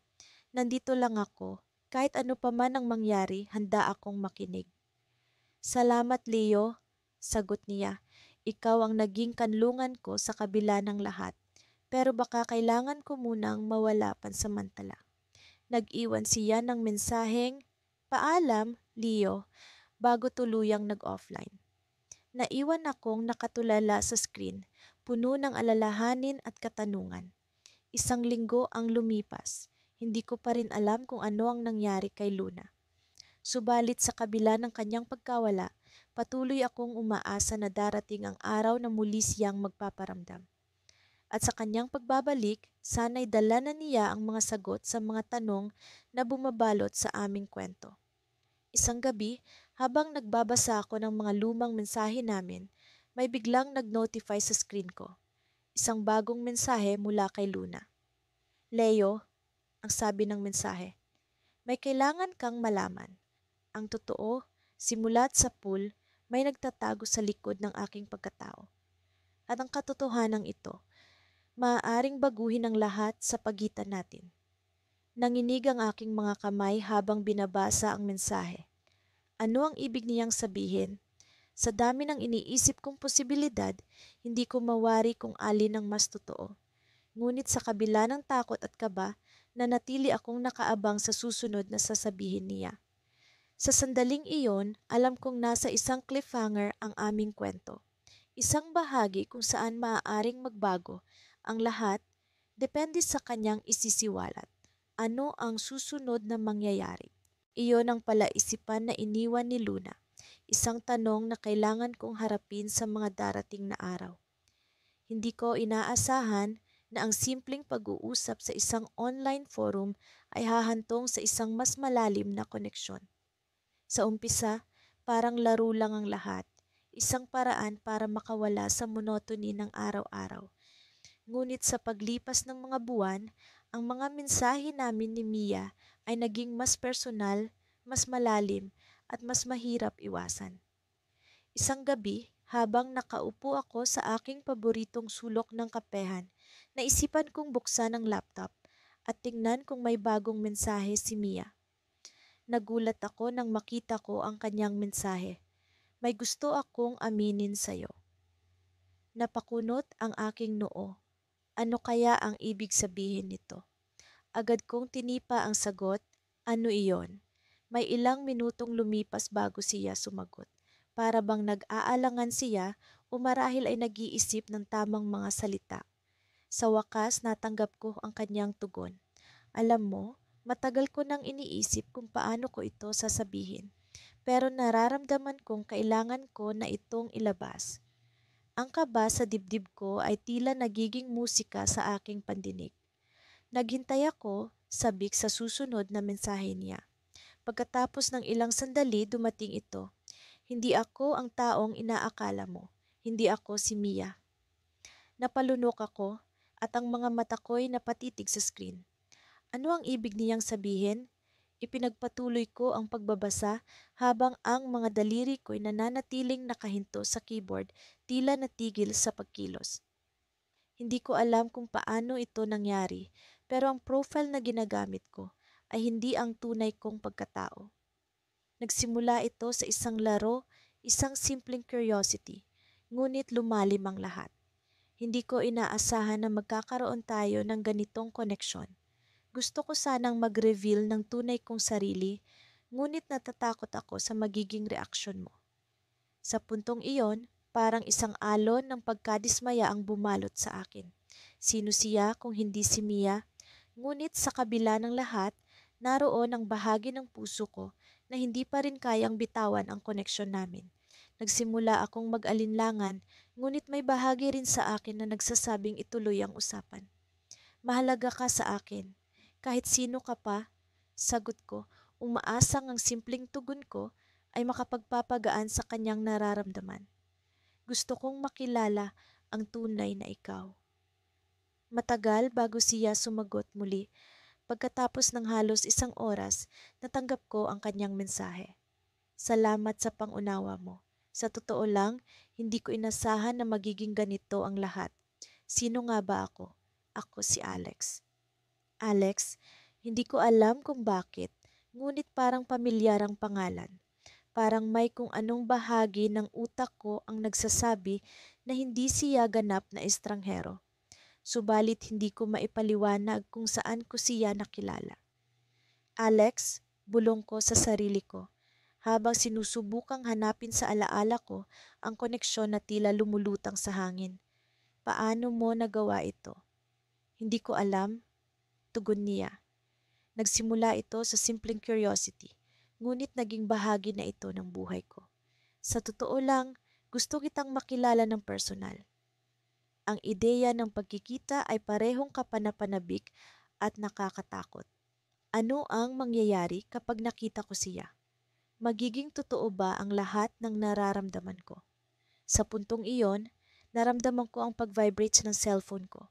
nandito lang ako. Kahit ano pa man ang mangyari, handa akong makinig. Salamat, Leo, sagot niya. Ikaw ang naging kanlungan ko sa kabila ng lahat. Pero baka kailangan ko munang mawala pansamantala. Nag-iwan siya ng mensaheng, "Paalam, Leo," bago tuluyang nag-offline. Naiwan akong nakatulala sa screen, puno ng alalahanin at katanungan. Isang linggo ang lumipas. Hindi ko pa rin alam kung ano ang nangyari kay Luna. Subalit sa kabila ng kanyang pagkawala, patuloy akong umaasa na darating ang araw na muli siyang magpaparamdam. At sa kanyang pagbabalik, sana'y dala na niya ang mga sagot sa mga tanong na bumabalot sa aming kwento. Isang gabi, habang nagbabasa ako ng mga lumang mensahe namin, may biglang nag-notify sa screen ko. Isang bagong mensahe mula kay Luna. "Leo," ang sabi ng mensahe, "may kailangan kang malaman. Ang totoo, simulat sa pool, may nagtatago sa likod ng aking pagkatao. At ang katotohanan ito, maaaring baguhin ang lahat sa pagitan natin." Nanginig ang aking mga kamay habang binabasa ang mensahe. Ano ang ibig niyang sabihin? Sa dami ng iniisip kong posibilidad, hindi ko mawari kung alin ang mas totoo. Ngunit sa kabila ng takot at kaba, nanatili akong nakaabang sa susunod na sasabihin niya. Sa sandaling iyon, alam kong nasa isang cliffhanger ang aming kwento. Isang bahagi kung saan maaaring magbago ang lahat depende sa kanyang isisiwalat. Ano ang susunod na mangyayari? Iyon ang palaisipan na iniwan ni Luna. Isang tanong na kailangan kong harapin sa mga darating na araw. Hindi ko inaasahan na ang simpleng pag-uusap sa isang online forum ay hahantong sa isang mas malalim na koneksyon. Sa umpisa, parang laro lang ang lahat, isang paraan para makawala sa monotony ng araw-araw. Ngunit sa paglipas ng mga buwan, ang mga mensahe namin ni Mia ay naging mas personal, mas malalim, at mas mahirap iwasan. Isang gabi, habang nakaupo ako sa aking paboritong sulok ng kapehan, naisipan kong buksan ang laptop at tingnan kung may bagong mensahe si Mia. Nagulat ako nang makita ko ang kanyang mensahe. "May gusto akong aminin sa'yo." Napakunot ang aking noo. Ano kaya ang ibig sabihin nito? Agad kong tinipa ang sagot, "Ano iyon?" May ilang minutong lumipas bago siya sumagot. Para bang nag-aalangan siya o marahil ay nag-iisip ng tamang mga salita. Sa wakas, natanggap ko ang kanyang tugon. "Alam mo, matagal ko nang iniisip kung paano ko ito sasabihin. Pero nararamdaman kong kailangan ko na itong ilabas." Ang kaba sa dibdib ko ay tila nagiging musika sa aking pandinig. Naghintay ako, sabik sa susunod na mensahe niya. Pagkatapos ng ilang sandali, dumating ito. "Hindi ako ang taong inaakala mo. Hindi ako si Mia." Napalunok ako at ang mga mata ko'y napatitig sa screen. Ano ang ibig niyang sabihin? Ipinagpatuloy ko ang pagbabasa habang ang mga daliri ko'y nananatiling nakahinto sa keyboard, tila natigil sa pagkilos. Hindi ko alam kung paano ito nangyari, pero ang profile na ginagamit ko ay hindi ang tunay kong pagkatao. Nagsimula ito sa isang laro, isang simpleng curiosity, ngunit lumalim ang lahat. Hindi ko inaasahan na magkakaroon tayo ng ganitong koneksyon. Gusto ko sanang mag-reveal ng tunay kong sarili, ngunit natatakot ako sa magiging reaksyon mo. Sa puntong iyon, parang isang alon ng pagkadismaya ang bumalot sa akin. Sino siya kung hindi si Mia? Ngunit sa kabila ng lahat, naroon ang bahagi ng puso ko na hindi pa rin kayang bitawan ang koneksyon namin. Nagsimula akong mag-alinlangan, ngunit may bahagi rin sa akin na nagsasabing ituloy ang usapan. "Mahalaga ka sa akin. Kahit sino ka pa," sagot ko, umaasang ang simpleng tugon ko ay makapagpapagaan sa kanyang nararamdaman. "Gusto kong makilala ang tunay na ikaw." Matagal bago siya sumagot muli. Pagkatapos ng halos isang oras, natanggap ko ang kanyang mensahe. "Salamat sa pangunawa mo. Sa totoo lang, hindi ko inasahan na magiging ganito ang lahat. Sino nga ba ako? Ako si Alex." Alex, hindi ko alam kung bakit, ngunit parang pamilyar ang pangalan. Parang may kung anong bahagi ng utak ko ang nagsasabi na hindi siya ganap na estranghero. Subalit hindi ko maipaliwanag kung saan ko siya nakilala. Alex, bulong ko sa sarili ko habang sinusubukang hanapin sa alaala ko ang koneksyon na tila lumulutang sa hangin. Paano mo nagawa ito? Hindi ko alam, tugon niya. Nagsimula ito sa simpleng curiosity, ngunit naging bahagi na ito ng buhay ko. Sa totoo lang, gusto kitang makilala ng personal. Ang ideya ng pagkikita ay parehong kapanapanabik at nakakatakot. Ano ang mangyayari kapag nakita ko siya? Magiging totoo ba ang lahat ng nararamdaman ko? Sa puntong iyon, naramdaman ko ang pag-vibrate ng cellphone ko.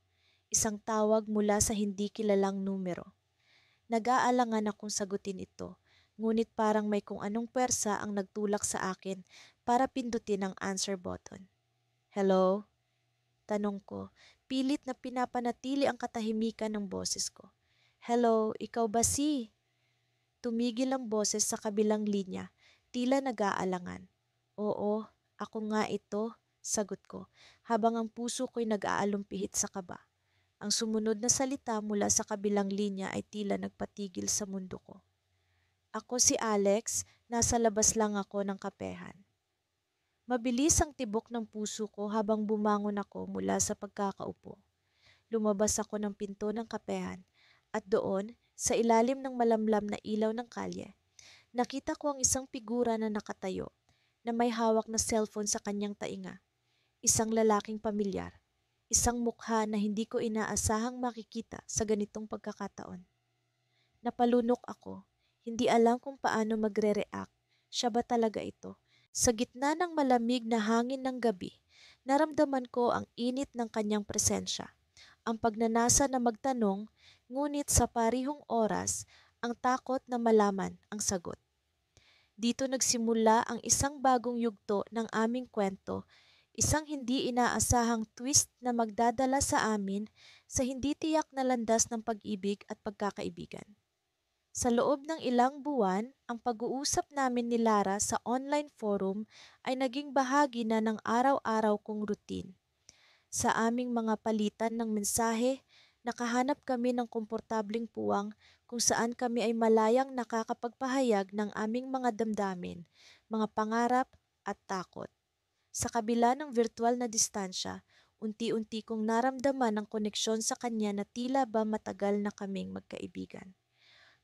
Isang tawag mula sa hindi kilalang numero. Nag-aalangan akong sagutin ito, ngunit parang may kung anong pwersa ang nagtulak sa akin para pindutin ang answer button. Hello? Tanong ko, pilit na pinapanatili ang katahimikan ng boses ko. Hello, ikaw ba si? Tumigil ang boses sa kabilang linya, tila nag-aalangan. Oo, ako nga ito, sagot ko, habang ang puso ko'y nag-aalumpihit sa kaba. Ang sumunod na salita mula sa kabilang linya ay tila nagpatigil sa mundo ko. Ako si Alex, nasa labas lang ako ng kapehan. Mabilis ang tibok ng puso ko habang bumangon ako mula sa pagkakaupo. Lumabas ako ng pinto ng kapehan at doon, sa ilalim ng malamlam na ilaw ng kalye, nakita ko ang isang figura na nakatayo na may hawak na cellphone sa kanyang tainga. Isang lalaking pamilyar. Isang mukha na hindi ko inaasahang makikita sa ganitong pagkakataon. Napalunok ako. Hindi alam kung paano magre-react. Siya ba talaga ito? Sa gitna ng malamig na hangin ng gabi, naramdaman ko ang init ng kanyang presensya. Ang pagnanasa na magtanong, ngunit sa parihong oras, ang takot na malaman ang sagot. Dito nagsimula ang isang bagong yugto ng aming kwento, isang hindi inaasahang twist na magdadala sa amin sa hindi tiyak na landas ng pag-ibig at pagkakaibigan. Sa loob ng ilang buwan, ang pag-uusap namin ni Lara sa online forum ay naging bahagi na ng araw-araw kong routine. Sa aming mga palitan ng mensahe, nakahanap kami ng komportabling puwang kung saan kami ay malayang nakakapagpahayag ng aming mga damdamin, mga pangarap at takot. Sa kabila ng virtual na distansya, unti-unti kong naramdaman ang koneksyon sa kanya na tila ba matagal na kaming magkaibigan.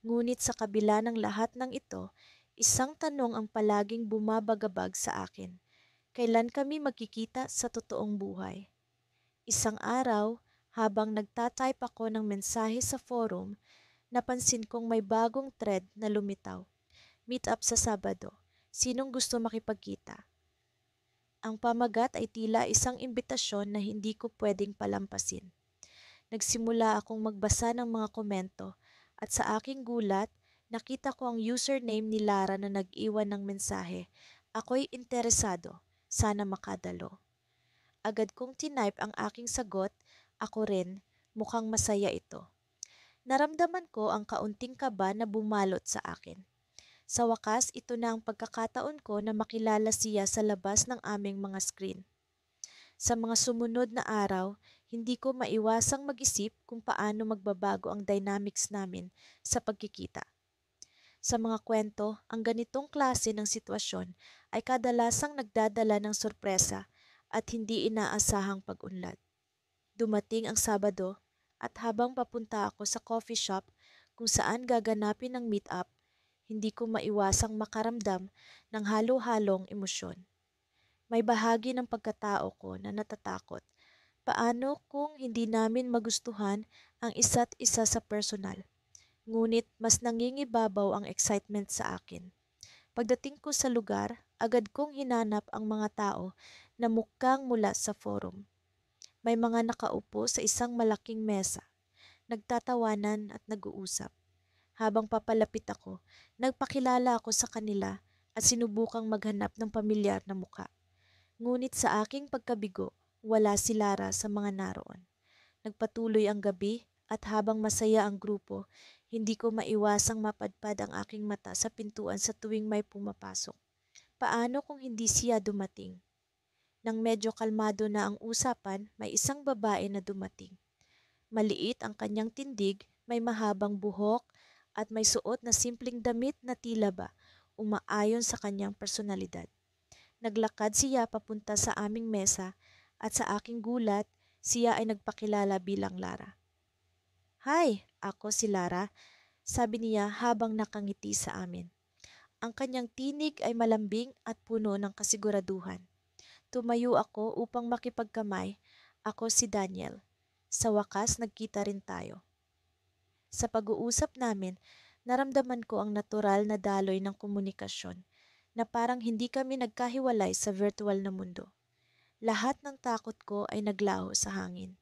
Ngunit sa kabila ng lahat ng ito, isang tanong ang palaging bumabagabag sa akin. Kailan kami magkikita sa totoong buhay? Isang araw, habang nagtatype ako ng mensahe sa forum, napansin kong may bagong thread na lumitaw. Meet up sa Sabado. Sinong gusto makipagkita? Ang pamagat ay tila isang imbitasyon na hindi ko pwedeng palampasin. Nagsimula akong magbasa ng mga komento at sa aking gulat, nakita ko ang username ni Lara na nag-iwan ng mensahe. Ako'y interesado. Sana makadalo. Agad kong tinype ang aking sagot, ako rin, mukhang masaya ito. Naramdaman ko ang kaunting kaba na bumalot sa akin. Sa wakas, ito na ang pagkakataon ko na makilala siya sa labas ng aming mga screen. Sa mga sumunod na araw, hindi ko maiwasang mag-isip kung paano magbabago ang dynamics namin sa pagkikita. Sa mga kwento, ang ganitong klase ng sitwasyon ay kadalasang nagdadala ng sorpresa at hindi inaasahang pag-unlad. Dumating ang Sabado at habang papunta ako sa coffee shop kung saan gaganapin ang meet-up, hindi ko maiwasang makaramdam ng halo-halong emosyon. May bahagi ng pagkatao ko na natatakot. Paano kung hindi namin magustuhan ang isa't isa sa personal? Ngunit mas nangingibabaw ang excitement sa akin. Pagdating ko sa lugar, agad kong hinanap ang mga tao na mukhang mula sa forum. May mga nakaupo sa isang malaking mesa, nagtatawanan at nag-uusap. Habang papalapit ako, nagpakilala ako sa kanila at sinubukang maghanap ng pamilyar na muka. Ngunit sa aking pagkabigo, wala si Lara sa mga naroon. Nagpatuloy ang gabi at habang masaya ang grupo, hindi ko maiwasang mapadpad ang aking mata sa pintuan sa tuwing may pumapasok. Paano kung hindi siya dumating? Nang medyo kalmado na ang usapan, may isang babae na dumating. Maliit ang kanyang tindig, may mahabang buhok at may suot na simpleng damit na tila ba umaayon sa kanyang personalidad. Naglakad siya papunta sa aming mesa at sa aking gulat, siya ay nagpakilala bilang Lara. "Hi, ako si Lara," sabi niya habang nakangiti sa amin. Ang kanyang tinig ay malambing at puno ng kasiguraduhan. Tumayo ako upang makipagkamay. Ako si Daniel. Sa wakas, nagkita rin tayo. Sa pag-uusap namin, naramdaman ko ang natural na daloy ng komunikasyon na parang hindi kami nagkahiwalay sa virtual na mundo. Lahat ng takot ko ay naglaho sa hangin.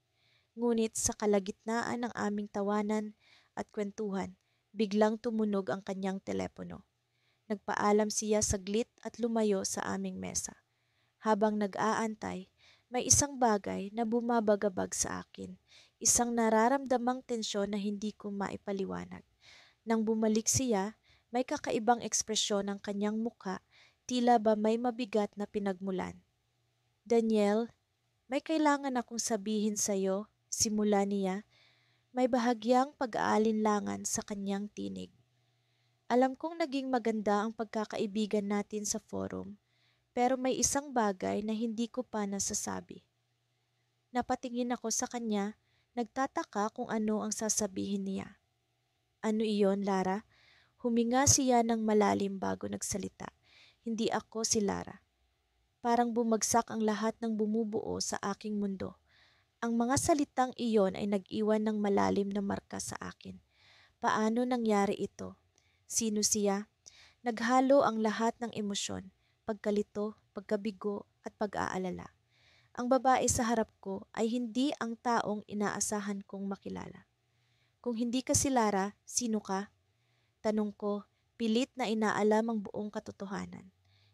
Ngunit sa kalagitnaan ng aming tawanan at kwentuhan, biglang tumunog ang kanyang telepono. Nagpaalam siya saglit at lumayo sa aming mesa. Habang nag-aantay, may isang bagay na bumabagabag sa akin, isang nararamdamang tensyon na hindi ko maipaliwanag. Nang bumalik siya, may kakaibang ekspresyon ng kanyang mukha, tila ba may mabigat na pinagmulan. "Daniel, may kailangan akong sabihin sa iyo," simula niya, may bahagyang pag-aalinlangan sa kanyang tinig. "Alam kong naging maganda ang pagkakaibigan natin sa forum, pero may isang bagay na hindi ko pa nasasabi." Napatingin ako sa kanya, nagtataka kung ano ang sasabihin niya. "Ano iyon, Lara?" Huminga siya ng malalim bago nagsalita. "Hindi ako si Lara." Parang bumagsak ang lahat ng bumubuo sa aking mundo. Ang mga salitang iyon ay nag-iwan ng malalim na marka sa akin. Paano nangyari ito? Sino siya? Naghalo ang lahat ng emosyon, pagkalito, pagkabigo at pag-aalala. Ang babae sa harap ko ay hindi ang taong inaasahan kong makilala. "Kung hindi ka si Lara, sino ka?" Tanong ko, pilit na inaalam ang buong katotohanan.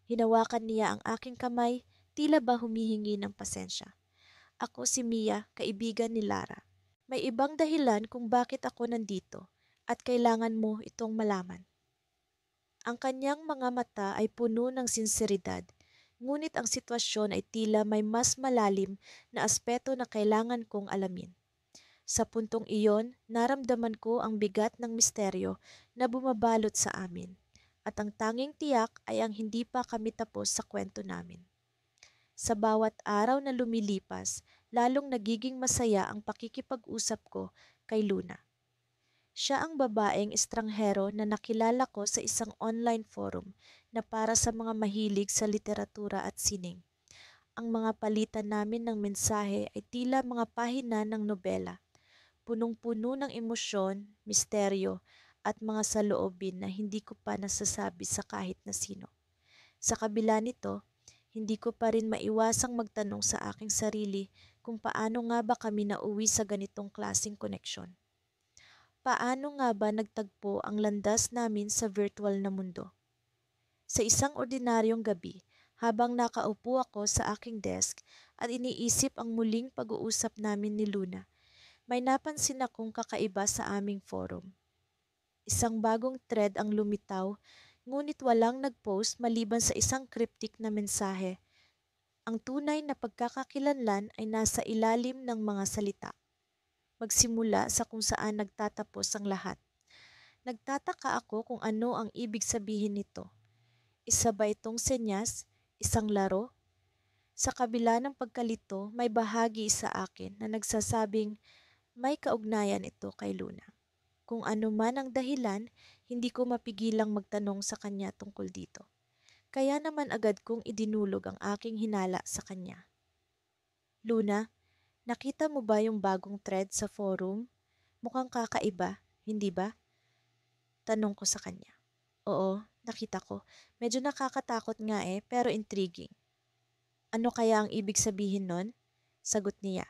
Hinawakan niya ang aking kamay, tila ba humihingi ng pasensya. "Ako si Mia, kaibigan ni Lara. May ibang dahilan kung bakit ako nandito at kailangan mo itong malaman." Ang kanyang mga mata ay puno ng sinseridad, ngunit ang sitwasyon ay tila may mas malalim na aspeto na kailangan kong alamin. Sa puntong iyon, naramdaman ko ang bigat ng misteryo na bumabalot sa amin, at ang tanging tiyak ay ang hindi pa kami tapos sa kwento namin. Sa bawat araw na lumilipas, lalong nagiging masaya ang pakikipag-usap ko kay Luna. Siya ang babaeng estranghero na nakilala ko sa isang online forum na para sa mga mahilig sa literatura at sining. Ang mga palitan namin ng mensahe ay tila mga pahina ng nobela, punong-puno ng emosyon, misteryo, at mga saloobin na hindi ko pa nasasabi sa kahit na sino. Sa kabila nito, hindi ko pa rin maiwasang magtanong sa aking sarili kung paano nga ba kami nauwi sa ganitong klaseng koneksyon. Paano nga ba nagtagpo ang landas namin sa virtual na mundo? Sa isang ordinaryong gabi, habang nakaupo ako sa aking desk at iniisip ang muling pag-uusap namin ni Luna, may napansin akong kakaiba sa aming forum. Isang bagong thread ang lumitaw, ngunit walang nag-post maliban sa isang cryptic na mensahe. Ang tunay na pagkakakilanlan ay nasa ilalim ng mga salita. Magsimula sa kung saan nagtatapos ang lahat. Nagtataka ako kung ano ang ibig sabihin nito. Isa ba itong senyas? Isang laro? Sa kabila ng pagkalito, may bahagi sa akin na nagsasabing may kaugnayan ito kay Luna. Kung ano man ang dahilan, hindi ko mapigilang magtanong sa kanya tungkol dito. Kaya naman agad kong idinulog ang aking hinala sa kanya. "Luna, nakita mo ba yung bagong thread sa forum? Mukhang kakaiba, hindi ba?" Tanong ko sa kanya. "Oo, nakita ko. Medyo nakakatakot nga pero intriguing." "Ano kaya ang ibig sabihin nun?" Sagot niya.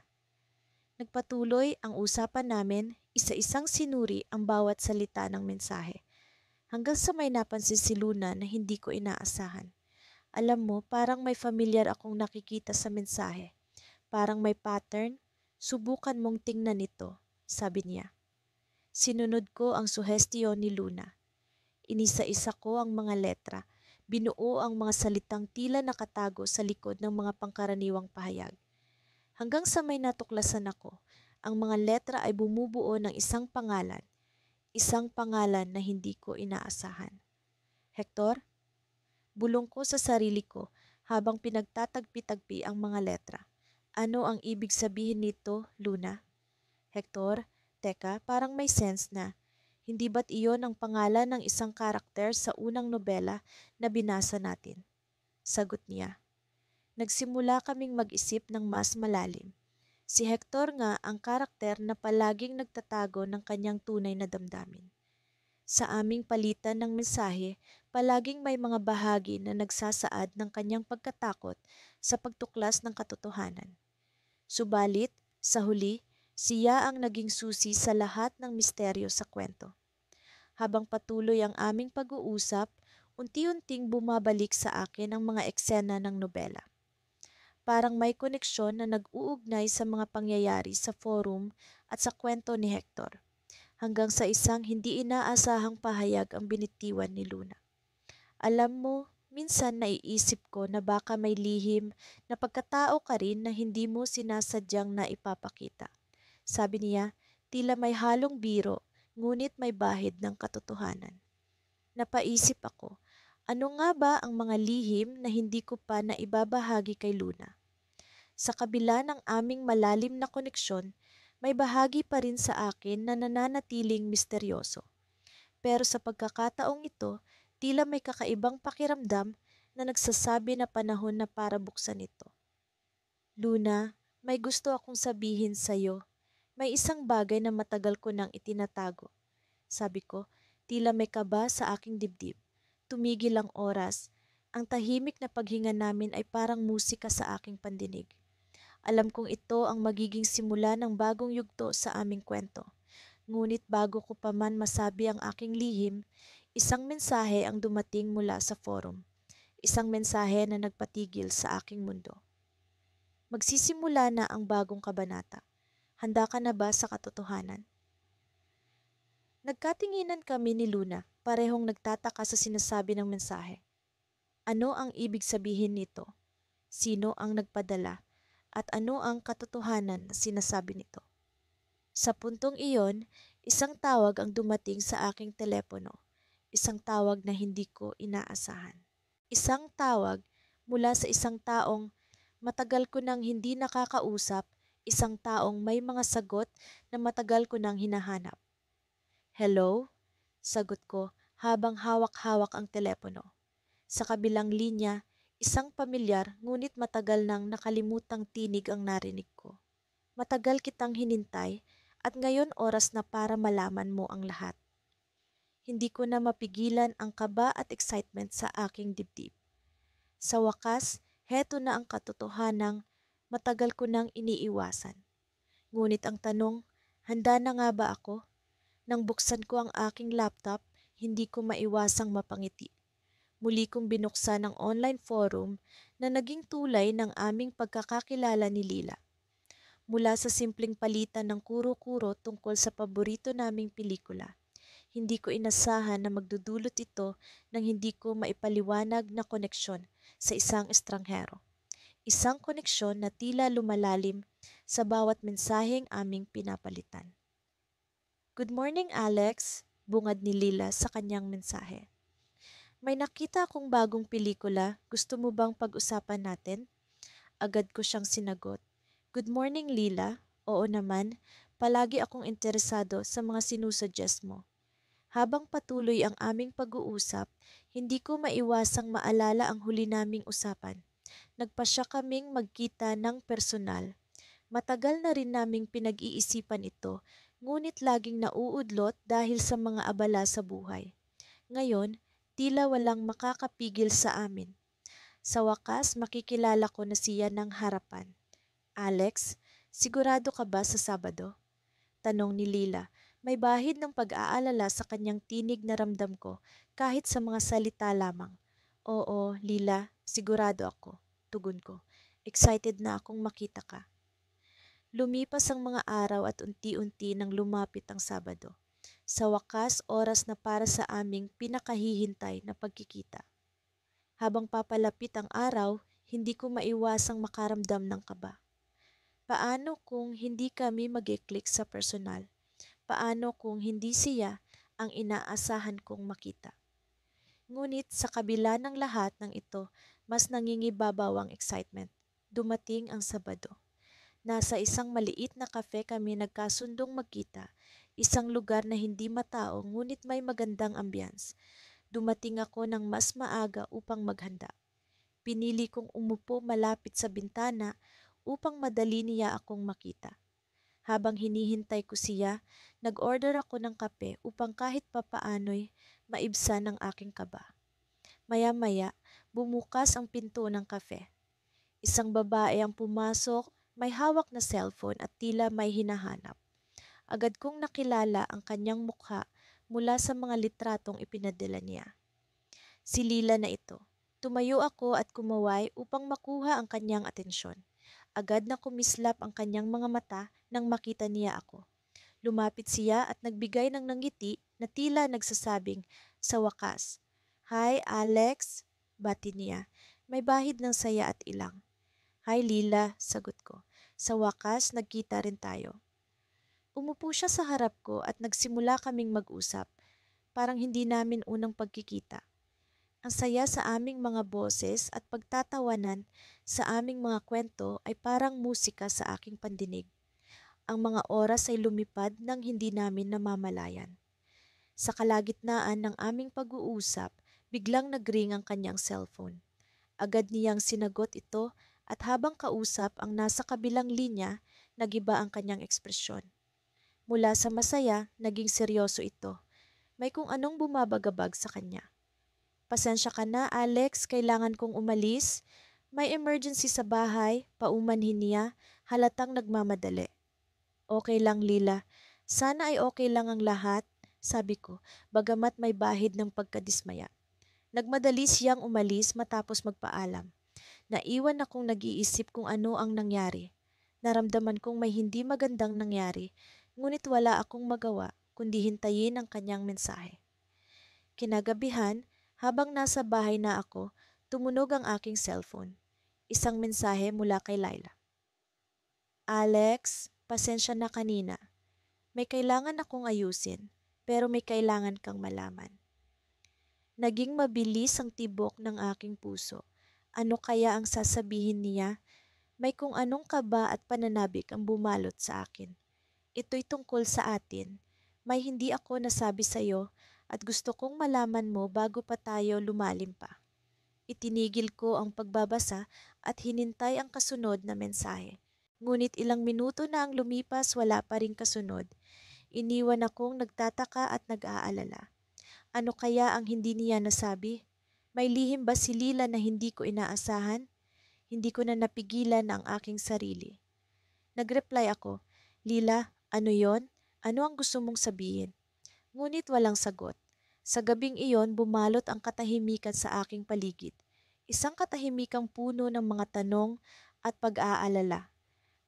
Nagpatuloy ang usapan namin, isa-isang sinuri ang bawat salita ng mensahe. Hanggang sa may napansin si Luna na hindi ko inaasahan. "Alam mo, parang may familiar akong nakikita sa mensahe. Parang may pattern. Subukan mong tingnan ito," sabi niya. Sinunod ko ang suhestiyon ni Luna. Inisa-isa ko ang mga letra. Binuo ang mga salitang tila nakatago sa likod ng mga pangkaraniwang pahayag. Hanggang sa may natuklasan ako, ang mga letra ay bumubuo ng isang pangalan, Isang pangalan na hindi ko inaasahan. Hector? Bulong ko sa sarili ko habang pinagtatagpi-tagpi ang mga letra. Ano ang ibig sabihin nito, Luna? Hector, teka, parang may sense na. Hindi ba't iyon ang pangalan ng isang karakter sa unang nobela na binasa natin? Sagot niya. Nagsimula kaming mag-isip ng mas malalim. Si Hector nga ang karakter na palaging nagtatago ng kanyang tunay na damdamin. Sa aming palitan ng mensahe, palaging may mga bahagi na nagsasaad ng kanyang pagkatakot sa pagtuklas ng katotohanan. Subalit, sa huli, siya ang naging susi sa lahat ng misteryo sa kwento. Habang patuloy ang aming pag-uusap, unti-unting bumabalik sa akin ang mga eksena ng nobela. Parang may koneksyon na nag-uugnay sa mga pangyayari sa forum at sa kwento ni Hector, hanggang sa isang hindi inaasahang pahayag ang binitiwan ni Luna. Alam mo, minsan naiisip ko na baka may lihim na pagkatao ka rin na hindi mo sinasadyang na ipapakita. Sabi niya, tila may halong biro, ngunit may bahid ng katotohanan. Napaisip ako, ano nga ba ang mga lihim na hindi ko pa naibabahagi kay Luna? Sa kabila ng aming malalim na koneksyon, may bahagi pa rin sa akin na nananatiling misteryoso. Pero sa pagkakataong ito, tila may kakaibang pakiramdam na nagsasabi na panahon na para buksan ito. Luna, may gusto akong sabihin sa'yo. May isang bagay na matagal ko nang itinatago. Sabi ko, tila may kaba sa aking dibdib. Tumigil ang oras. Ang tahimik na paghinga namin ay parang musika sa aking pandinig. Alam kong ito ang magiging simula ng bagong yugto sa aming kwento. Ngunit bago ko pa man masabi ang aking lihim, isang mensahe ang dumating mula sa forum. Isang mensahe na nagpatigil sa aking mundo. Magsisimula na ang bagong kabanata. Handa ka na ba sa katotohanan? Nagkatinginan kami ni Luna, parehong nagtataka sa sinasabi ng mensahe. Ano ang ibig sabihin nito? Sino ang nagpadala? At ano ang katotohanan na sinasabi nito? Sa puntong iyon, isang tawag ang dumating sa aking telepono. Isang tawag na hindi ko inaasahan. Isang tawag mula sa isang taong matagal ko nang hindi nakakausap, isang taong may mga sagot na matagal ko nang hinahanap. Hello? Sagot ko habang hawak-hawak ang telepono. Sa kabilang linya, isang pamilyar ngunit matagal nang nakalimutang tinig ang narinig ko. Matagal kitang hinintay at ngayon oras na para malaman mo ang lahat. Hindi ko na mapigilan ang kaba at excitement sa aking dibdib. Sa wakas, heto na ang katotohanang matagal ko nang iniiwasan. Ngunit ang tanong, handa na nga ba ako? Nang buksan ko ang aking laptop, hindi ko maiwasang mapangiti. Muli kong binuksan ang online forum na naging tulay ng aming pagkakakilala ni Lila. Mula sa simpleng palitan ng kuro-kuro tungkol sa paborito naming pelikula, hindi ko inasahan na magdudulot ito ng hindi ko maipaliwanag na koneksyon sa isang estranghero. Isang koneksyon na tila lumalalim sa bawat mensaheng aming pinapalitan. Good morning, Alex, bungad ni Lila sa kanyang mensahe. May nakita akong bagong pelikula. Gusto mo bang pag-usapan natin? Agad ko siyang sinagot. Good morning, Lila. Oo naman. Palagi akong interesado sa mga sinusuggest mo. Habang patuloy ang aming pag-uusap, hindi ko maiwasang maalala ang huli naming usapan. Nagpasya kaming magkita ng personal. Matagal na rin naming pinag-iisipan ito, ngunit laging nauudlot dahil sa mga abala sa buhay. Ngayon, tila walang makakapigil sa amin. Sa wakas, makikilala ko na siya ng harapan. Alex, sigurado ka ba sa Sabado? Tanong ni Lila. May bahid ng pag-aalala sa kanyang tinig na ramdam ko kahit sa mga salita lamang. Oo, Lila, sigurado ako. Tugon ko. Excited na akong makita ka. Lumipas ang mga araw at unti-unti nang lumapit ang Sabado. Sa wakas, oras na para sa aming pinakahihintay na pagkikita. Habang papalapit ang araw, hindi ko maiwasang makaramdam ng kaba. Paano kung hindi kami mag-click sa personal? Paano kung hindi siya ang inaasahan kong makita. Ngunit sa kabila ng lahat ng ito, mas nangingibabaw ang excitement. Dumating ang Sabado. Nasa isang maliit na kafe kami nagkasundong magkita, isang lugar na hindi matao ngunit may magandang ambience. Dumating ako ng mas maaga upang maghanda. Pinili kong umupo malapit sa bintana upang madali niya akong makita. Habang hinihintay ko siya, nag-order ako ng kape upang kahit papaano'y maibsan ang aking kaba. Maya-maya, bumukas ang pinto ng kafe. Isang babae ang pumasok, may hawak na cellphone at tila may hinahanap. Agad kong nakilala ang kanyang mukha mula sa mga litratong ipinadala niya. Si Lila na ito. Tumayo ako at kumaway upang makuha ang kanyang atensyon. Agad na kumislap ang kanyang mga mata nang makita niya ako. Lumapit siya at nagbigay ng nangiti na tila nagsasabing, sa wakas. "Hi, Alex," bati niya. May bahid ng saya at ilang. "Hi, Lila," sagot ko. Sa wakas, nagkita rin tayo. Umupo siya sa harap ko at nagsimula kaming mag-usap. Parang hindi namin unang pagkikita. Ang saya sa aming mga boses at pagtatawanan sa aming mga kwento ay parang musika sa aking pandinig. Ang mga oras ay lumipad nang hindi namin namamalayan. Sa kalagitnaan ng aming pag-uusap, biglang nagring ang kanyang cellphone. Agad niyang sinagot ito at habang kausap ang nasa kabilang linya, nagiba ang kanyang ekspresyon. Mula sa masaya, naging seryoso ito. May kung anong bumabagabag sa kanya. "Pasensya ka na, Alex, kailangan kong umalis. May emergency sa bahay," paumanhin niya, halatang nagmamadali. "Okay lang, Lila. Sana ay okay lang ang lahat," sabi ko, bagamat may bahid ng pagkadismaya. Nagmadali siyang umalis matapos magpaalam. Naiwan akong nag-iisip kung ano ang nangyari. Naramdaman kong may hindi magandang nangyari, ngunit wala akong magawa kundi hintayin ang kanyang mensahe. Kinagabihan, habang nasa bahay na ako, tumunog ang aking cellphone. Isang mensahe mula kay Laila. "Alex, pasensya na kanina. May kailangan akong ayusin, pero may kailangan kang malaman." Naging mabilis ang tibok ng aking puso. Ano kaya ang sasabihin niya? May kung anong kaba at pananabik ang bumalot sa akin. Ito'y tungkol sa atin. May hindi ako nasabi sa iyo at gusto kong malaman mo bago pa tayo lumalim pa. Itinigil ko ang pagbabasa at hinintay ang kasunod na mensahe. Ngunit ilang minuto na ang lumipas, wala pa ring kasunod. Iniwan akong nagtataka at nag-aalala. Ano kaya ang hindi niya nasabi? May lihim ba si Lila na hindi ko inaasahan? Hindi ko na napigilan ang aking sarili. Nag-reply ako, "Lila, ano yon? Ano ang gusto mong sabihin?" Ngunit walang sagot. Sa gabing iyon, bumalot ang katahimikan sa aking paligid. Isang katahimikang puno ng mga tanong at pag-aalala.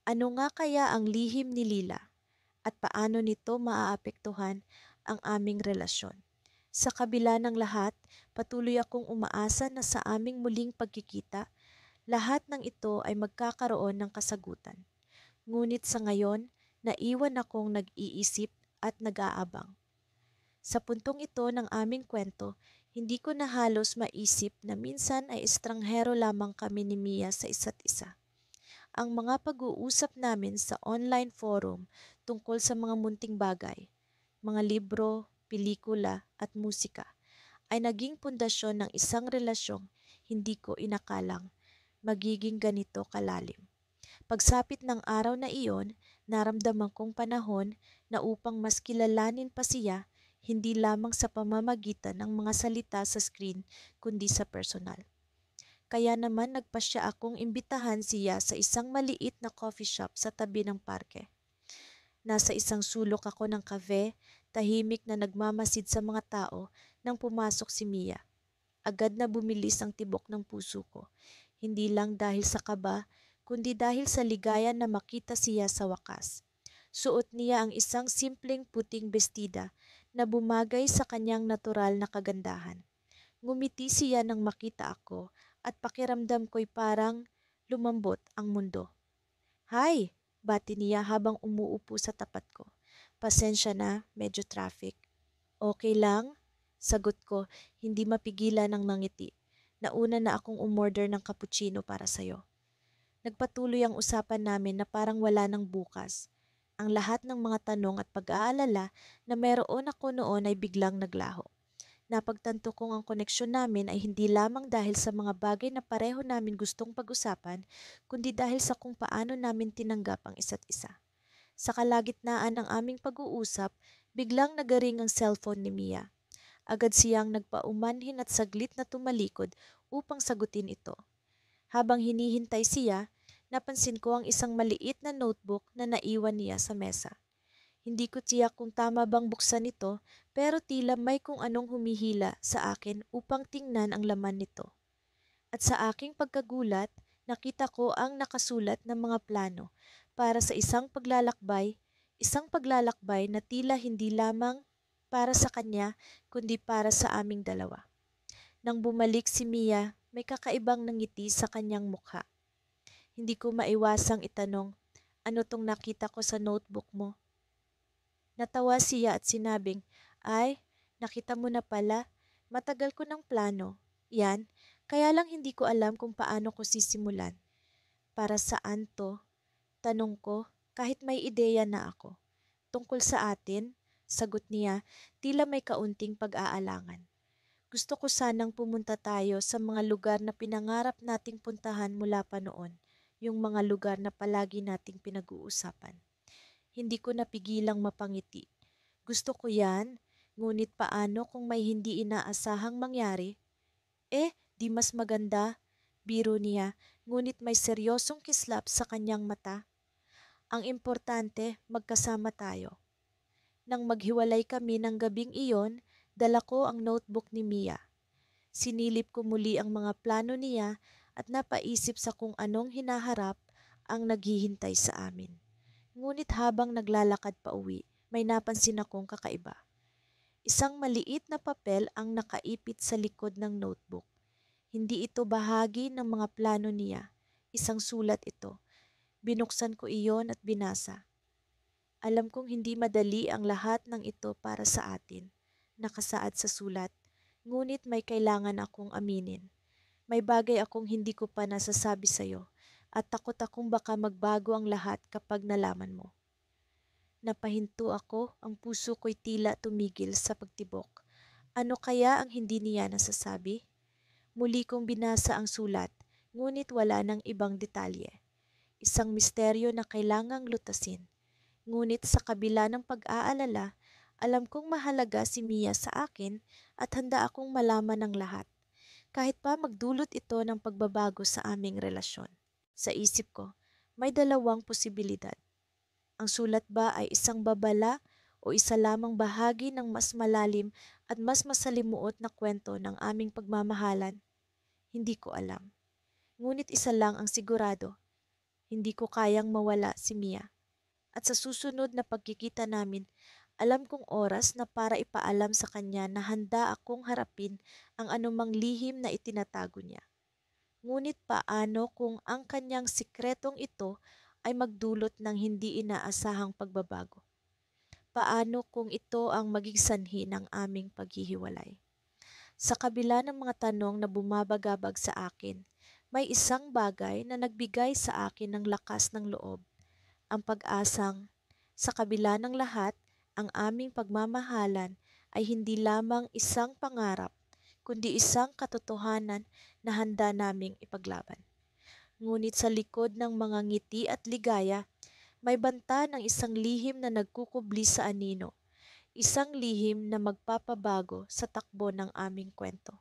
Ano nga kaya ang lihim ni Lila? At paano nito maaapektuhan ang aming relasyon? Sa kabila ng lahat, patuloy akong umaasa na sa aming muling pagkikita, lahat ng ito ay magkakaroon ng kasagutan. Ngunit sa ngayon, naiwan akong nag-iisip at nag-aabang. Sa puntong ito ng aming kwento, hindi ko na halos maisip na minsan ay estranghero lamang kami ni Mia sa isa't isa. Ang mga pag-uusap namin sa online forum tungkol sa mga munting bagay, mga libro, pelikula at musika ay naging pundasyon ng isang relasyong hindi ko inakalang magiging ganito kalalim. Pagsapit ng araw na iyon, naramdaman kong panahon na upang mas kilalanin pa siya, hindi lamang sa pamamagitan ng mga salita sa screen, kundi sa personal. Kaya naman nagpasya akong imbitahan siya sa isang maliit na coffee shop sa tabi ng parke. Nasa isang sulok ako ng kafe, tahimik na nagmamasid sa mga tao nang pumasok si Mia. Agad na bumilis ang tibok ng puso ko. Hindi lang dahil sa kaba, kundi dahil sa ligaya na makita siya sa wakas. Suot niya ang isang simpleng puting bestida na bumagay sa kanyang natural na kagandahan. Ngumiti siya nang makita ako at pakiramdam ko'y parang lumambot ang mundo. "Hi!" bati niya habang umuupo sa tapat ko. "Pasensya na, medyo traffic." Okay lang? Sagot ko, hindi mapigilan ng nangiti. Nauna na akong umorder ng cappuccino para sa'yo. Nagpatuloy ang usapan namin na parang wala ng bukas. Ang lahat ng mga tanong at pag-aalala na meron ako noon ay biglang naglaho. Napagtanto kong ang koneksyon namin ay hindi lamang dahil sa mga bagay na pareho namin gustong pag-usapan, kundi dahil sa kung paano namin tinanggap ang isa't isa. Sa kalagitnaan ng aming pag-uusap, biglang nagaring ang cellphone ni Mia. Agad siyang nagpaumanhin at saglit na tumalikod upang sagutin ito. Habang hinihintay siya, napansin ko ang isang maliit na notebook na naiwan niya sa mesa. Hindi ko tiyak kung tama bang buksan ito, pero tila may kung anong humihila sa akin upang tingnan ang laman nito. At sa aking pagkagulat, nakita ko ang nakasulat ng mga plano para sa isang paglalakbay na tila hindi lamang para sa kanya kundi para sa aming dalawa. Nang bumalik si Mia, may kakaibang nangiti sa kanyang mukha. Hindi ko maiwasang itanong, ano tong nakita ko sa notebook mo? Natawa siya at sinabing, ay, nakita mo na pala, matagal ko ng plano. Yan, kaya lang hindi ko alam kung paano ko sisimulan. Para saan to? Tanong ko, kahit may ideya na ako. Tungkol sa atin, sagot niya, tila may kaunting pag-aalangan. Gusto ko sanang pumunta tayo sa mga lugar na pinangarap nating puntahan mula pa noon, yung mga lugar na palagi nating pinag-uusapan. Hindi ko napigilang mapangiti. Gusto ko yan, ngunit paano kung may hindi inaasahang mangyari? Di mas maganda, biro niya, ngunit may seryosong kislap sa kanyang mata. Ang importante, magkasama tayo. Nang maghiwalay kami ng gabing iyon, dala ko ang notebook ni Mia. Sinilip ko muli ang mga plano niya at napaisip sa kung anong hinaharap ang naghihintay sa amin. Ngunit habang naglalakad pa uwi, may napansin akong kakaiba. Isang maliit na papel ang nakaipit sa likod ng notebook. Hindi ito bahagi ng mga plano niya. Isang sulat ito. Binuksan ko iyon at binasa. Alam kong hindi madali ang lahat ng ito para sa atin. Nakasaad sa sulat. Ngunit may kailangan akong aminin. May bagay akong hindi ko pa nasasabi sa'yo at takot akong baka magbago ang lahat kapag nalaman mo. Napahinto ako, ang puso ko'y tila tumigil sa pagtibok. Ano kaya ang hindi niya nasasabi? Muli kong binasa ang sulat, ngunit wala ng ibang detalye. Isang misteryo na kailangang lutasin. Ngunit sa kabila ng pag-aalala, alam kong mahalaga si Mia sa akin at handa akong malaman ang lahat. Kahit pa magdulot ito ng pagbabago sa aming relasyon. Sa isip ko, may dalawang posibilidad. Ang sulat ba ay isang babala o isa lamang bahagi ng mas malalim at mas masalimuot na kwento ng aming pagmamahalan? Hindi ko alam. Ngunit isa lang ang sigurado, hindi ko kayang mawala si Mia. At sa susunod na pagkikita namin, alam kong oras na para ipaalam sa kanya na handa akong harapin ang anumang lihim na itinatago niya. Ngunit paano kung ang kanyang sikretong ito ay magdulot ng hindi inaasahang pagbabago? Paano kung ito ang maging sanhi ng aming paghihiwalay? Sa kabila ng mga tanong na bumabagabag sa akin, may isang bagay na nagbigay sa akin ng lakas ng loob. Ang pag-asang, sa kabila ng lahat, ang aming pagmamahalan ay hindi lamang isang pangarap, kundi isang katotohanan na handa naming ipaglaban. Ngunit sa likod ng mga ngiti at ligaya, may banta ng isang lihim na nagkukubli sa anino, isang lihim na magpapabago sa takbo ng aming kwento.